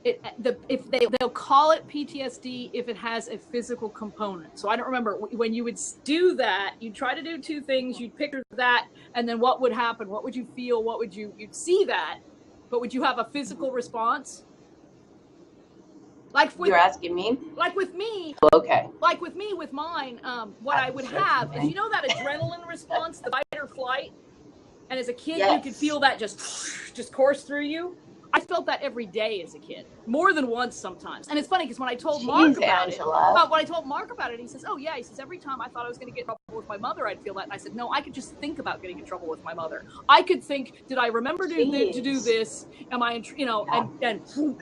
S1: they'll call it PTSD if it has a physical component. So I don't remember when you would do that. You'd try to do two things. You'd picture that, and then what would happen? What would you feel? You'd see that, but would you have a physical response?
S2: You're asking me?
S1: Like with me.
S2: Okay.
S1: Like with me, with mine, what I would have is, that adrenaline response, the fight or flight? And as a kid, you could feel that just course through you. I felt that every day as a kid, more than once sometimes. And it's funny because when I told Mark about it, he says, "Oh yeah," he says, "every time I thought I was going to get in trouble with my mother, I'd feel that." And I said, "No, I could just think about getting in trouble with my mother. I could think, did I remember to do this? Am I, and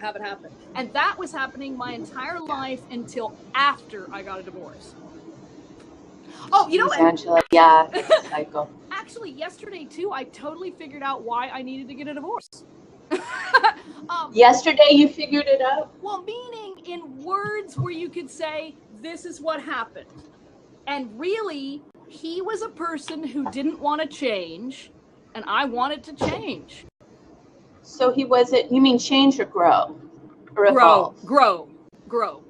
S1: have it happen." And that was happening my entire life until after I got a divorce. Oh, you know what?
S2: Angela, yeah, cycle.
S1: Actually, yesterday too, I totally figured out why I needed to get a divorce.
S2: Yesterday you figured it out?
S1: Well, meaning in words where you could say, this is what happened. And really, he was a person who didn't want to change, and I wanted to change.
S2: So he wasn't, you mean change or grow? Or evolve?
S1: Grow. Grow.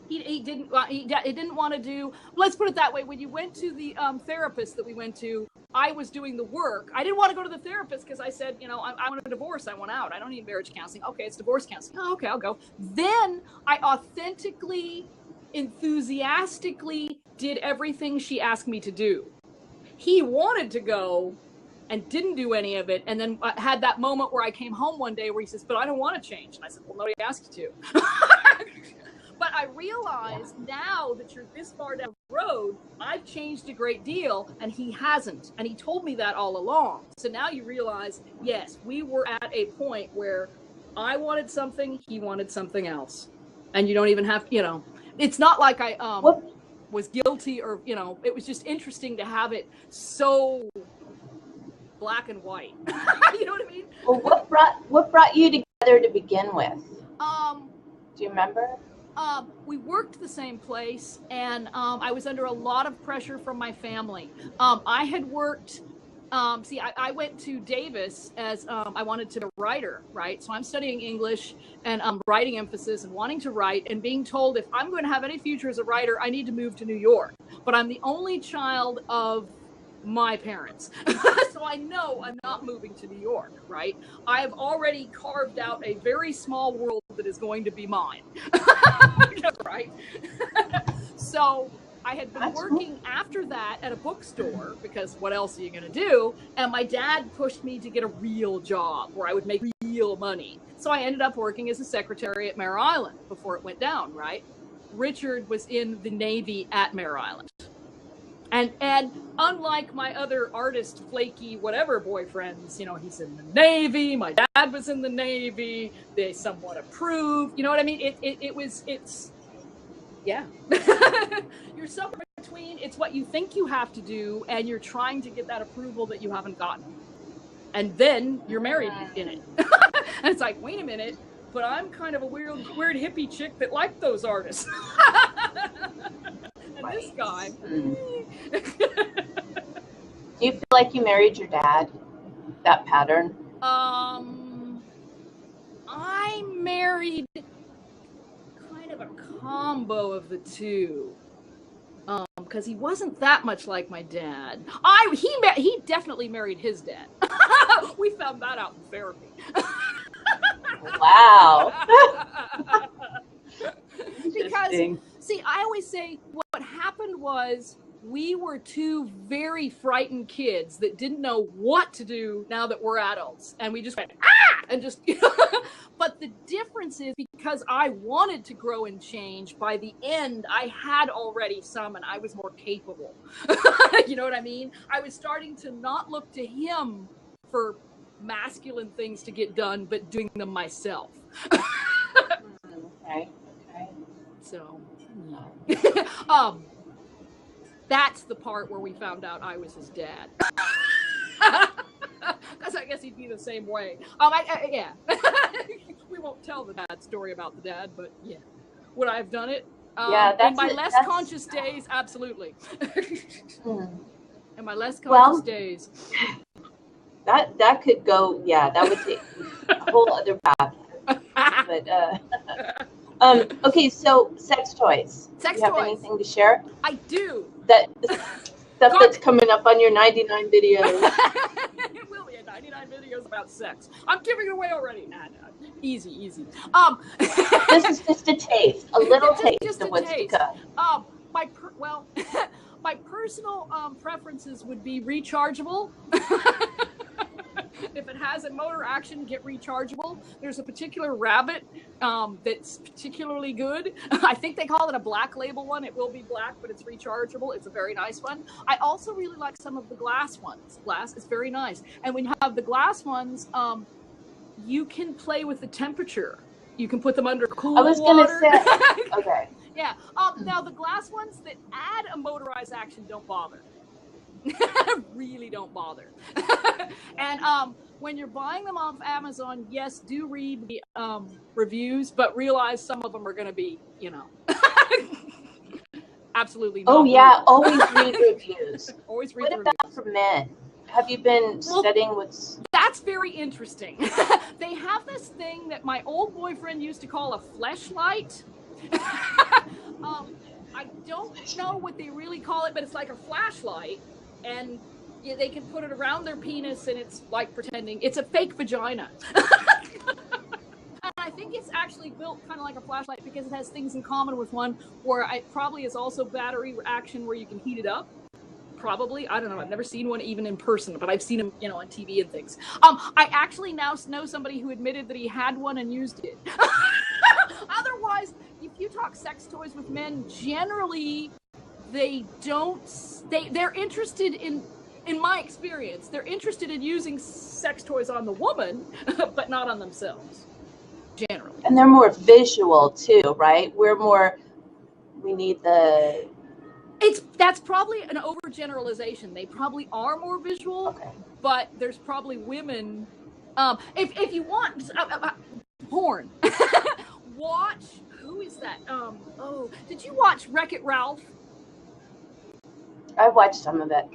S1: He didn't want to do, let's put it that way, when you went to the therapist that we went to, I was doing the work. I didn't want to go to the therapist because I said, I want a divorce. I want out. I don't need marriage counseling. Okay, it's divorce counseling. Oh, okay, I'll go. Then I authentically, enthusiastically did everything she asked me to do. He wanted to go and didn't do any of it, and then had that moment where I came home one day where he says, "But I don't want to change." And I said, "Well, nobody asked you to." But I realize now that you're this far down the road, I've changed a great deal, and he hasn't. And he told me that all along. So now you realize, yes, we were at a point where I wanted something, he wanted something else. And you don't even have, it's not like I was guilty or, it was just interesting to have it so black and white. You know what I mean?
S2: Well, what brought you together to begin with? Do you remember?
S1: We worked the same place, and I was under a lot of pressure from my family. I had worked, I went to Davis as I wanted to be a writer, right? So I'm studying English and writing emphasis and wanting to write and being told if I'm going to have any future as a writer, I need to move to New York. But I'm the only child of my parents. So I know I'm not moving to New York, right? I have already carved out a very small world that is going to be mine. Right? So I had been working after that at a bookstore because what else are you going to do? And my dad pushed me to get a real job where I would make real money. So I ended up working as a secretary at Mare Island before it went down, right? Richard was in the Navy at Mare Island. And unlike my other artist, flaky, whatever boyfriends, he's in the Navy. My dad was in the Navy. They somewhat approve. You know what I mean? It's you're somewhere between. It's what you think you have to do, and you're trying to get that approval that you haven't gotten. And then you're married in it. And it's like, wait a minute, but I'm kind of a weird hippie chick that liked those artists. And this guy.
S2: Do you feel like you married your dad? That pattern?
S1: I married kind of a combo of the two. Because he wasn't that much like my dad. He definitely married his dad. We found that out in therapy.
S2: Wow.
S1: Because, see, I always say what happened was we were two very frightened kids that didn't know what to do now that we're adults. And we just went, ah! And just, But the difference is because I wanted to grow and change, by the end, I had already some and I was more capable. You know what I mean? I was starting to not look to him for masculine things to get done, but doing them myself.
S2: Okay.
S1: So, that's the part where we found out I was his dad. Because I guess he'd be the same way. Yeah. We won't tell the dad story about the dad, but yeah. Would I have done it? In my less conscious days, absolutely. In my less conscious days.
S2: That could go, that would take a whole other path. But, okay, so sex toys. Do you have anything to share?
S1: I do.
S2: That stuff that's coming up on your 99 videos.
S1: It will be 99 videos about sex. I'm giving it away already. Nah. Easy.
S2: This is just a taste, a little taste of what's to come.
S1: My personal preferences would be rechargeable. If it has a motor action, get rechargeable. There's a particular rabbit that's particularly good. I think they call it a black label one. It will be black, but it's rechargeable. It's a very nice one. I also really like some of the glass ones. Glass is very nice. And when you have the glass ones, you can play with the temperature. You can put them under cool water. I was going to
S2: say, okay.
S1: Yeah. Now, the glass ones that add a motorized action don't bother. Really don't bother. And when you're buying them off Amazon, yes, do read the reviews, but realize some of them are going to be, absolutely not.
S2: Oh, yeah. Always read reviews.
S1: Always read
S2: what
S1: reviews.
S2: About for men? Have you been studying what's...
S1: That's very interesting. They have this thing that my old boyfriend used to call a fleshlight. I don't know what they really call it, but it's like a flashlight, and they can put it around their penis, and it's like pretending it's a fake vagina. And I think it's actually built kind of like a flashlight because it has things in common with one where it probably is also battery action where you can heat it up. Probably. I don't know. I've never seen one even in person, but I've seen them, on TV and things. I actually now know somebody who admitted that he had one and used it. Otherwise, if you talk sex toys with men, generally they're interested in my experience, they're interested in using sex toys on the woman, but not on themselves, generally.
S2: And they're more visual too, right? We need the...
S1: That's probably an overgeneralization. They probably are more visual,
S2: okay.
S1: But there's probably women. If you want porn, watch. Who is that? Did you watch Wreck-It Ralph?
S2: I watched some of it.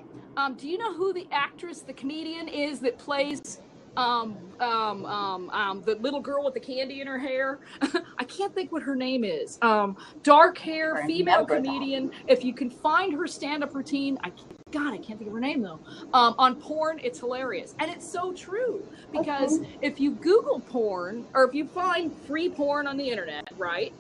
S1: Do you know who the actress, the comedian is that plays the little girl with the candy in her hair? I can't think what her name is. Dark hair, female comedian. That. If you can find her stand-up routine, I can't think of her name though. On porn, it's hilarious. And it's so true. Because if you Google porn, or if you find free porn on the internet, right?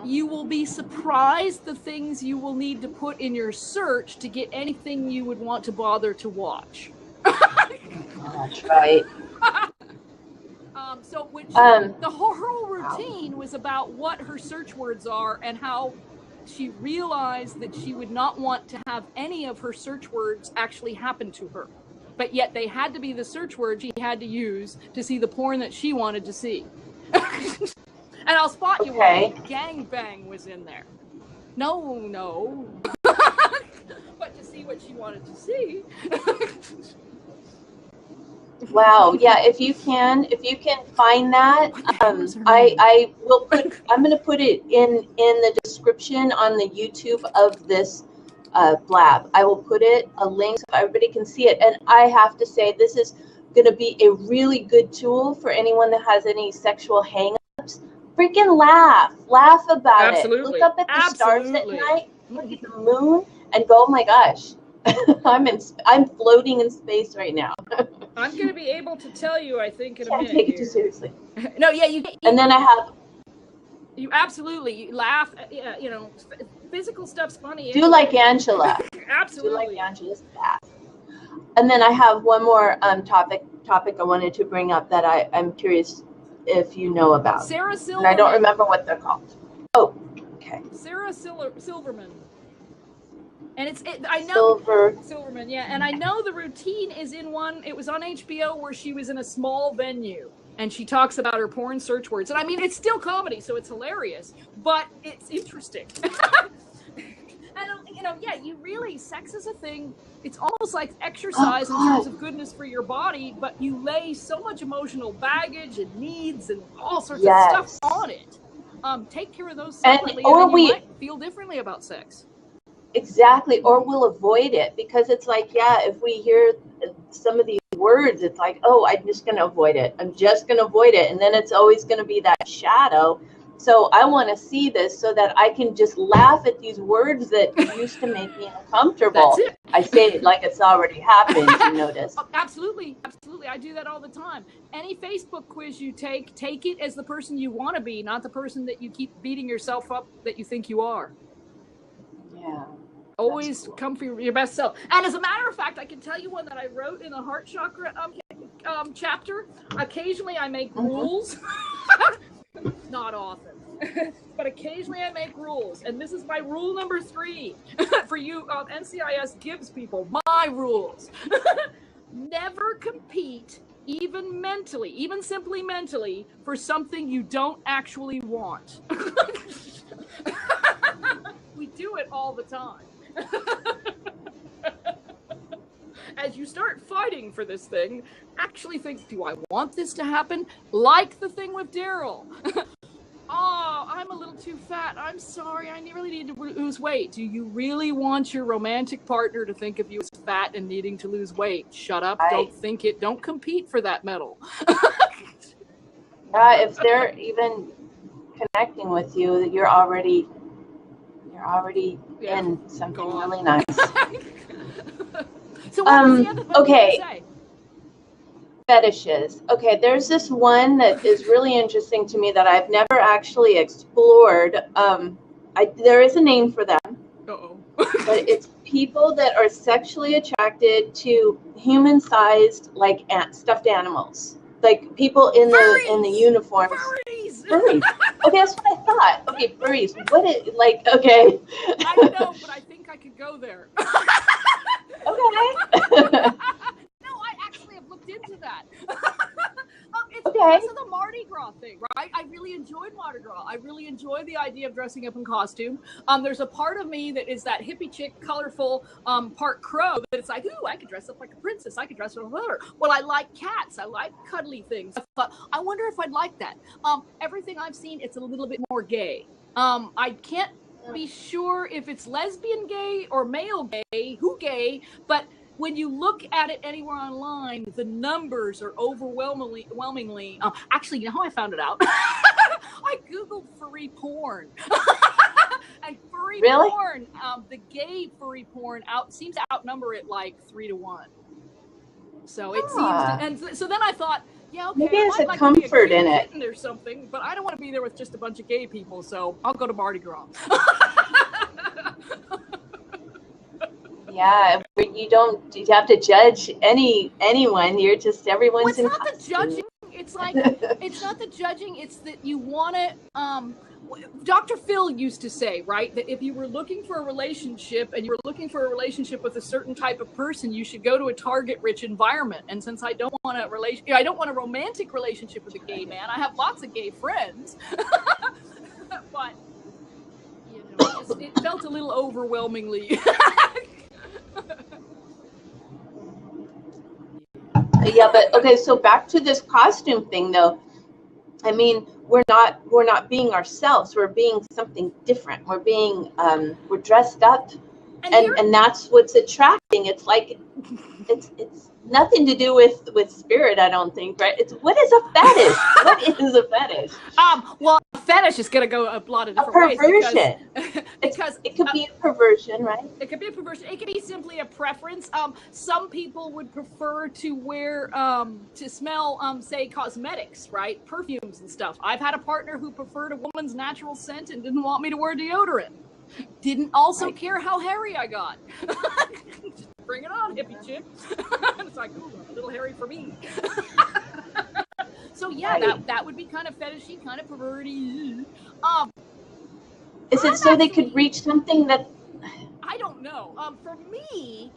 S1: You will be surprised the things you will need to put in your search to get anything you would want to bother to watch.
S2: That's right.
S1: The whole routine was about what her search words are and how she realized that she would not want to have any of her search words actually happen to her. But yet they had to be the search words she had to use to see the porn that she wanted to see. And I'll spot you one. Gangbang was in there. No. But to see what she wanted to see.
S2: Wow. Yeah. If you can find that, I will put. I'm going to put it in the description on the YouTube of this blab. I will put a link so everybody can see it. And I have to say, this is going to be a really good tool for anyone that has any sexual hangups. Freaking laugh about it. Look up at the stars at night. Look at the moon, and go, oh my gosh. I'm floating in space right now.
S1: I'm going to be able to tell you, I think, in a minute.
S2: Can't take it too seriously.
S1: No, yeah, you.
S2: And then I have.
S1: You absolutely laugh. Physical stuff's funny.
S2: Do like Angela.
S1: Absolutely.
S2: Do like Angela's laugh. And then I have one more topic I wanted to bring up that I'm curious if you know about.
S1: Sarah Silverman.
S2: And I don't remember what they're called. Oh, okay.
S1: Sarah Silverman. And I know Silverman, yeah. And I know the routine is in one. It was on HBO where she was in a small venue and she talks about her porn search words. And I mean, it's still comedy, so it's hilarious, but it's interesting. And you really, sex is a thing. It's almost like exercise in terms of goodness for your body, but you lay so much emotional baggage and needs and all sorts of stuff on it. Take care of those separately, and then you might feel differently about sex.
S2: Exactly, or we'll avoid it because it's like, if we hear some of these words, it's like, oh, I'm just going to avoid it. And then it's always going to be that shadow. So I want to see this so that I can just laugh at these words that used to make me uncomfortable.
S1: That's it.
S2: I say it like it's already happened, you notice.
S1: Absolutely. I do that all the time. Any Facebook quiz you take it as the person you want to be, not the person that you keep beating yourself up that you think you are.
S2: Yeah.
S1: Always come for your best self. And as a matter of fact, I can tell you one that I wrote in the heart chakra chapter. Occasionally I make rules. Not often. But occasionally I make rules. And this is my rule number 3 for you NCIS gives people. My rules. Never compete, even mentally, even simply mentally, for something you don't actually want. We do it all the time. As you start fighting for this thing, actually think, do I want this to happen? Like the thing with Daryl. Oh, I'm a little too fat. I'm sorry. I really need to lose weight. Do you really want your romantic partner to think of you as fat and needing to lose weight? Shut up. Don't think it. Don't compete for that medal.
S2: If they're even connecting with you, you're already in something really nice.
S1: So what was the other thing you say?
S2: Fetishes. Okay, there's this one that is really interesting to me that I've never actually explored. There is a name for them.
S1: Uh-oh.
S2: But it's people that are sexually attracted to human-sized, like stuffed animals, like people in the uniforms.
S1: Furries.
S2: Furries. Okay, that's what I thought. Okay, furries. What is okay?
S1: I don't know, but I think I could go there.
S2: Okay.
S1: No, I actually have looked into that. It's
S2: Okay.
S1: because of the Mardi Gras thing, right? I really enjoyed Mardi Gras. I really enjoy the idea of dressing up in costume. There's a part of me that is that hippie chick, colorful, part crow that it's like, ooh, I could dress up like a princess. I could dress up like her. Well, I like cats. I like cuddly things. But I wonder if I'd like that. Everything I've seen, it's a little bit more gay. I can't be sure if it's lesbian gay or male gay, who gay, but when you look at it anywhere online, the numbers are overwhelmingly. Actually, you know how I found it out? I googled furry porn, and furry porn, the gay furry porn seems to outnumber it like 3 to 1. So it seems, and so then I thought, yeah, okay,
S2: maybe there's
S1: like
S2: comfort in it
S1: or something, but I don't want to be there with just a bunch of gay people, so I'll go to Mardi Gras.
S2: Yeah, you have to judge anyone. You're just everyone's in.
S1: It's not the judging. It's like it's not the judging. It's that you want to. Dr. Phil used to say, right, that if you were looking for a relationship and you were looking for a relationship with a certain type of person, you should go to a target-rich environment. And since I don't want a romantic relationship with a gay man. I have lots of gay friends, but it felt a little overwhelmingly.
S2: Yeah, but okay, so back to this costume thing though. I mean, we're not being ourselves. We're being something different. We're being we're dressed up, and that's what's attracting. It's like it's nothing to do with spirit, I don't think, right? What is a fetish? What is a fetish?
S1: Well, a fetish is going to go a lot of different ways. Because
S2: it could be a perversion, right?
S1: It could be a perversion. It could be simply a preference. Some people would prefer to wear, to smell, say, cosmetics, right? Perfumes and stuff. I've had a partner who preferred a woman's natural scent and didn't want me to wear deodorant. Didn't also care how hairy I got. Just bring it on, hippie chick. It's like, ooh, a little hairy for me. So yeah, that would be kind of fetishy, kind of perverty.
S2: Is it so they could reach something that?
S1: I don't know. For me,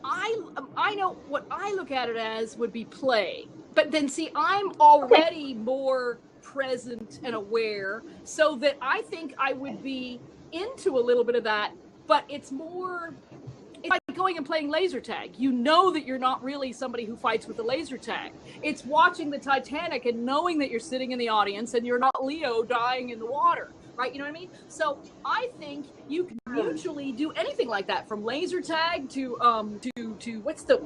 S1: I know what I look at it as would be play. But then see, I'm already more present and aware, so that I think I would be into a little bit of that. But it's more, it's like going and playing laser tag. You know that you're not really somebody who fights with a laser tag. It's watching the Titanic and knowing that you're sitting in the audience and you're not Leo dying in the water. Right, you know what I mean? So I think you can mutually do anything like that, from laser tag to what's the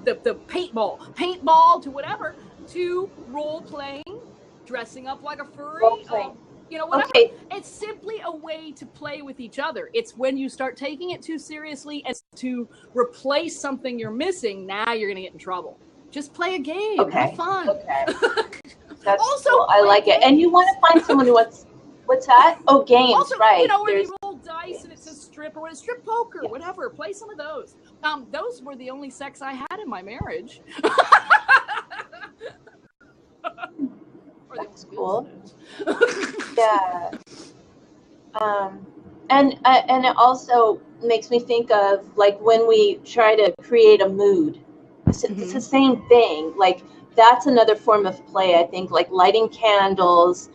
S1: paintball to whatever, to role playing, dressing up like a furry, whatever. Okay. It's simply a way to play with each other. It's when you start taking it too seriously and to replace something you're missing, now you're going to get in trouble. Just play a game. Okay. Have fun.
S2: Okay. That's also cool. I like it. And you want to find someone who wants. What's that? Oh, games,
S1: also,
S2: right.
S1: You know, where you roll dice and it says strip or strip poker, whatever. Play some of those. Those were the only sex I had in my marriage.
S2: That's cool. Yeah. And it also makes me think of like when we try to create a mood. It's the same thing. Like that's another form of play, I think, like lighting candles,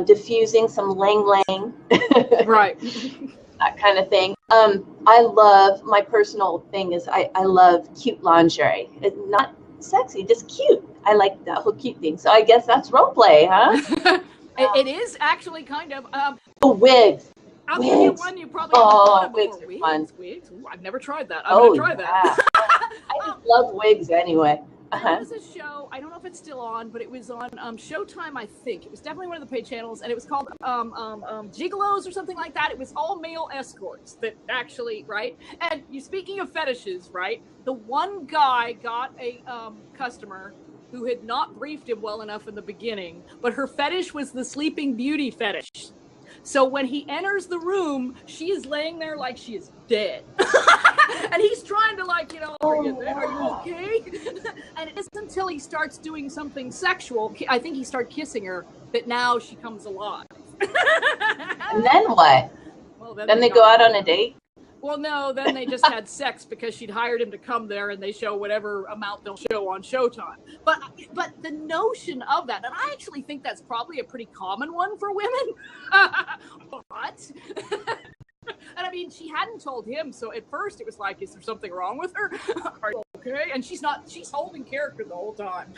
S2: diffusing some lang lang.
S1: Right.
S2: That kind of thing. I love, my personal thing is I love cute lingerie. It's not sexy, just cute. I like that whole cute thing. So I guess that's role play, huh?
S1: It is actually kind of.
S2: Wigs.
S1: I'll give you one you probably haven't thought of before. Wigs. Ooh, I've never tried that. I'm going to try that.
S2: I just love wigs anyway.
S1: There was a show, I don't know if it's still on, but it was on Showtime, I think. It was definitely one of the paid channels, and it was called Gigolos or something like that. It was all male escorts that actually, right? And speaking of fetishes, right? The one guy got a customer who had not briefed him well enough in the beginning, but her fetish was the Sleeping Beauty fetish. So when he enters the room, she is laying there like she is dead. And he's trying to are you there? Are you okay? And it isn't until he starts doing something sexual, I think he started kissing her, that now she comes alive.
S2: And then what?
S1: Well,
S2: then they go out on a date?
S1: Well, no, then they just had sex because she'd hired him to come there and they show whatever amount they'll show on Showtime. But the notion of that, and I actually think that's probably a pretty common one for women. But, and I mean, she hadn't told him, so at first it was like, is there something wrong with her? Are you okay? And she's holding character the whole time.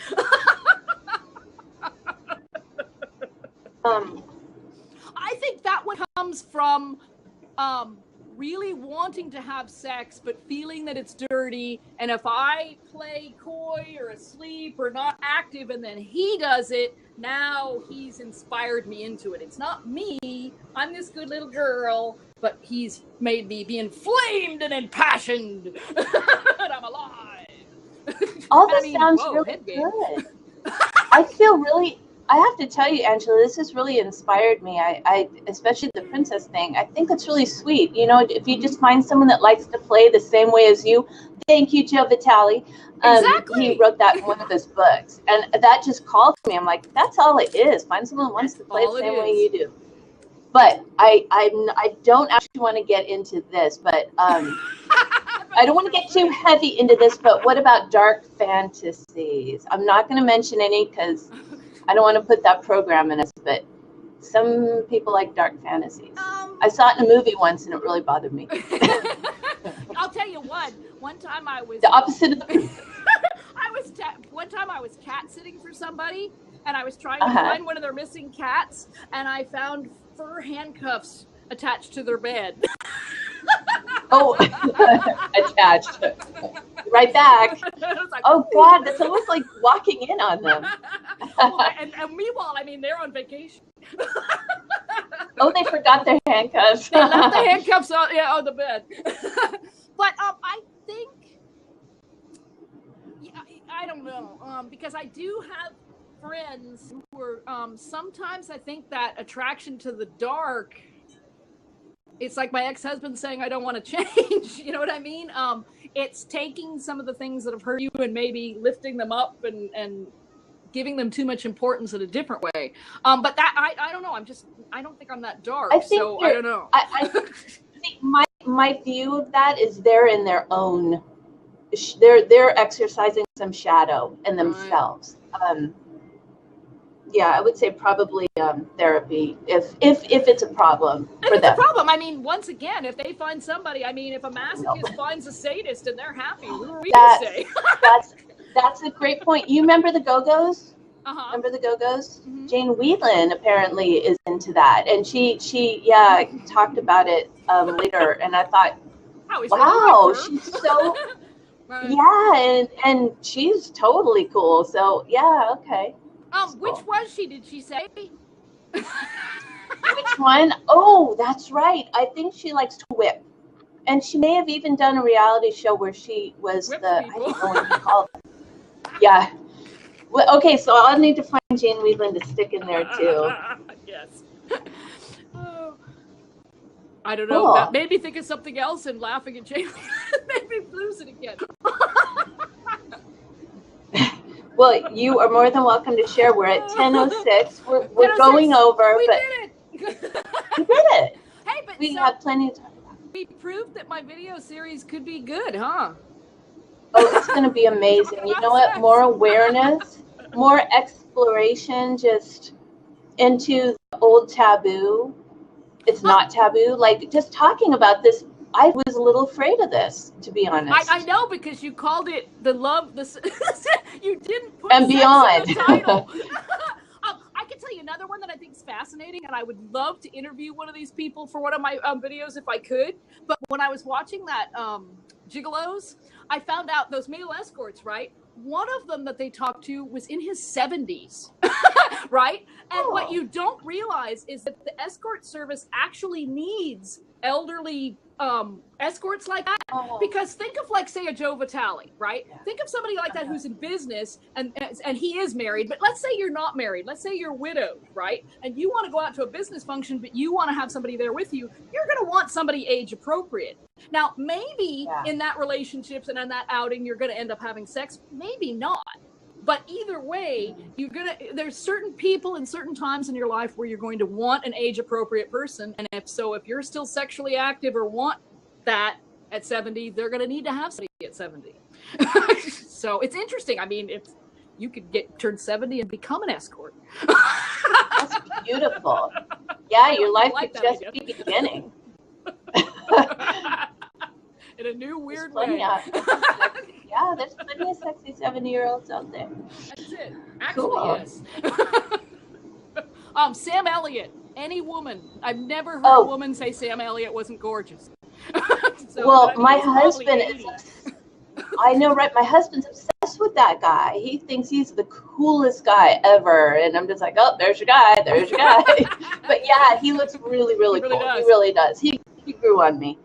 S1: I think that one comes from really wanting to have sex but feeling that it's dirty, and if I play coy or asleep or not active and then he does it, now he's inspired me into it. It's not me, I'm this good little girl, but he's made me be inflamed and impassioned. And I'm alive.
S2: All this sounds really good. I have to tell you, Angela, this has really inspired me. I especially the princess thing. I think that's really sweet. You know, if you just find someone that likes to play the same way as you. Thank you, Joe Vitale.
S1: Exactly.
S2: He wrote that in one of his books, and that just called to me. I'm like, that's all it is. Find someone who wants to play the same way you do. But I don't actually want to get into this, but I don't want to get too heavy into this. But what about dark fantasies? I'm not going to mention any because I don't want to put that program in us, but some people like dark fantasies. I saw it in a movie once, and it really bothered me.
S1: I'll tell you what. One time I was
S2: the opposite of
S1: one time I was cat sitting for somebody, and I was trying to find one of their missing cats, and I found fur handcuffs attached to their bed.
S2: Oh, attached. Right back.
S1: Like,
S2: oh, God, that's almost like walking in on them.
S1: and meanwhile, I mean, they're on vacation.
S2: Oh, they forgot their handcuffs.
S1: They left the handcuffs on the bed. But I think, I don't know, because I do have friends who are, sometimes I think that attraction to the dark, it's like my ex-husband saying, I don't want to change. You know what I mean? It's taking some of the things that have hurt you and maybe lifting them up and giving them too much importance in a different way. But that, I don't know. I don't think I'm that dark. So I don't know.
S2: I think my view of that is they're in their own, they're exercising some shadow in themselves. Right. Yeah, I would say probably therapy if it's a problem for them. It's a
S1: problem. I mean, once again, if they find somebody, I mean, if a masochist finds a sadist and they're happy, who are we to say?
S2: That's a great point. You remember the Go-Go's?
S1: Uh-huh.
S2: Remember the Go-Go's?
S1: Mm-hmm.
S2: Jane Whelan apparently is into that, and she talked about it later, and I thought, wow, she's so right. Yeah, and she's totally cool. So yeah, okay.
S1: Which was she? Did she say?
S2: Which one? Oh, that's right. I think she likes to whip. And she may have even done a reality show where she was I don't know what you call it. Yeah. Well, okay, so I'll need to find Jane Whelan to stick in there too.
S1: Yes. I don't know.
S2: Cool.
S1: That made me think of something else, and laughing at Jamie made me lose it again.
S2: Well, you are more than welcome to share. We're at 10:06. We're going over,
S1: we
S2: but
S1: did it.
S2: we did it.
S1: Hey, but
S2: We have plenty of time.
S1: We proved that my video series could be good, huh?
S2: Oh, it's going to be amazing. You know what? More awareness, more exploration, just into the old taboo. It's not taboo. Like, just talking about this, I was a little afraid of this, to be honest.
S1: I know, because you called it the love, you didn't put
S2: and
S1: sex
S2: beyond.
S1: in the title. I can tell you another one that I think is fascinating, and I would love to interview one of these people for one of my videos if I could. But when I was watching that Gigolos, I found out those male escorts, right? One of them that they talked to was in his 70s, right? And what you don't realize is that the escort service actually needs elderly escorts like that, because think of, like, say, a Joe Vitale, right? Yeah. Think of somebody like that who's in business and he is married, but let's say you're not married. Let's say you're widowed, right? And you want to go out to a business function, but you want to have somebody there with you. You're going to want somebody age appropriate. Now, maybe in that relationships and in that outing, you're going to end up having sex. Maybe not. But either way, there's certain people in certain times in your life where you're going to want an age-appropriate person. And if you're still sexually active or want that at 70, they're going to need to have somebody at 70. So it's interesting. I mean, if you could turn 70 and become an escort.
S2: That's beautiful. Yeah, your life could just be beginning.
S1: In a new weird way.
S2: Yeah, there's plenty of sexy 70-year-olds out there.
S1: That's it. Actually, yes. Sam Elliott. Any woman. I've never heard a woman say Sam Elliott wasn't gorgeous.
S2: Well, my husband is. I know, right? My husband's obsessed with that guy. He thinks he's the coolest guy ever, and I'm just like, oh, there's your guy. There's your guy. But yeah, he looks really, really cool. He really does. He grew on me.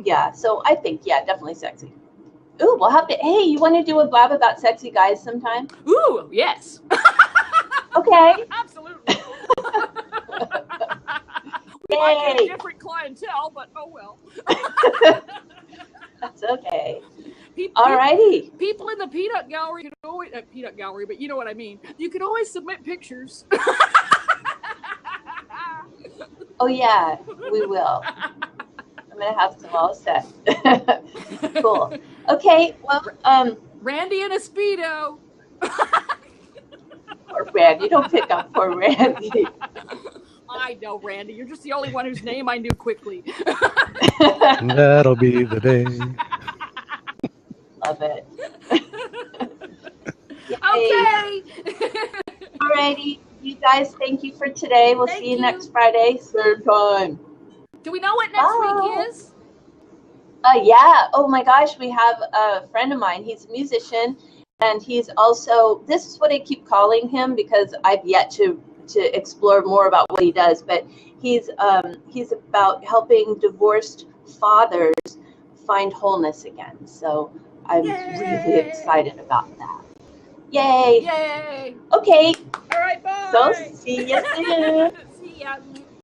S2: Yeah. So I think definitely sexy. Ooh, we'll have to. Hey, you want to do a blab about sexy guys sometime?
S1: Ooh, yes.
S2: Okay.
S1: Absolutely. We might get a different clientele, but oh well.
S2: That's okay. Alrighty.
S1: People in the peanut gallery can always peanut gallery, but you know what I mean. You can always submit pictures.
S2: Oh yeah, we will. I'm gonna have some all set. Cool. Okay. Well,
S1: Randy and a Speedo.
S2: Poor Randy. Don't pick up poor Randy.
S1: I know, Randy. You're just the only one whose name I knew quickly.
S3: That'll be the day.
S2: Love it.
S1: Okay.
S2: Alrighty. You guys, thank you for today. We'll see you next Friday. Same time.
S1: Do we know what next week is?
S2: Yeah. Oh my gosh, we have a friend of mine. He's a musician, and he's also. This is what I keep calling him because I've yet to explore more about what he does. But he's about helping divorced fathers find wholeness again. So I'm really excited about that. Yay!
S1: Yay!
S2: Okay.
S1: All right. Bye.
S2: So see you soon.
S1: See ya.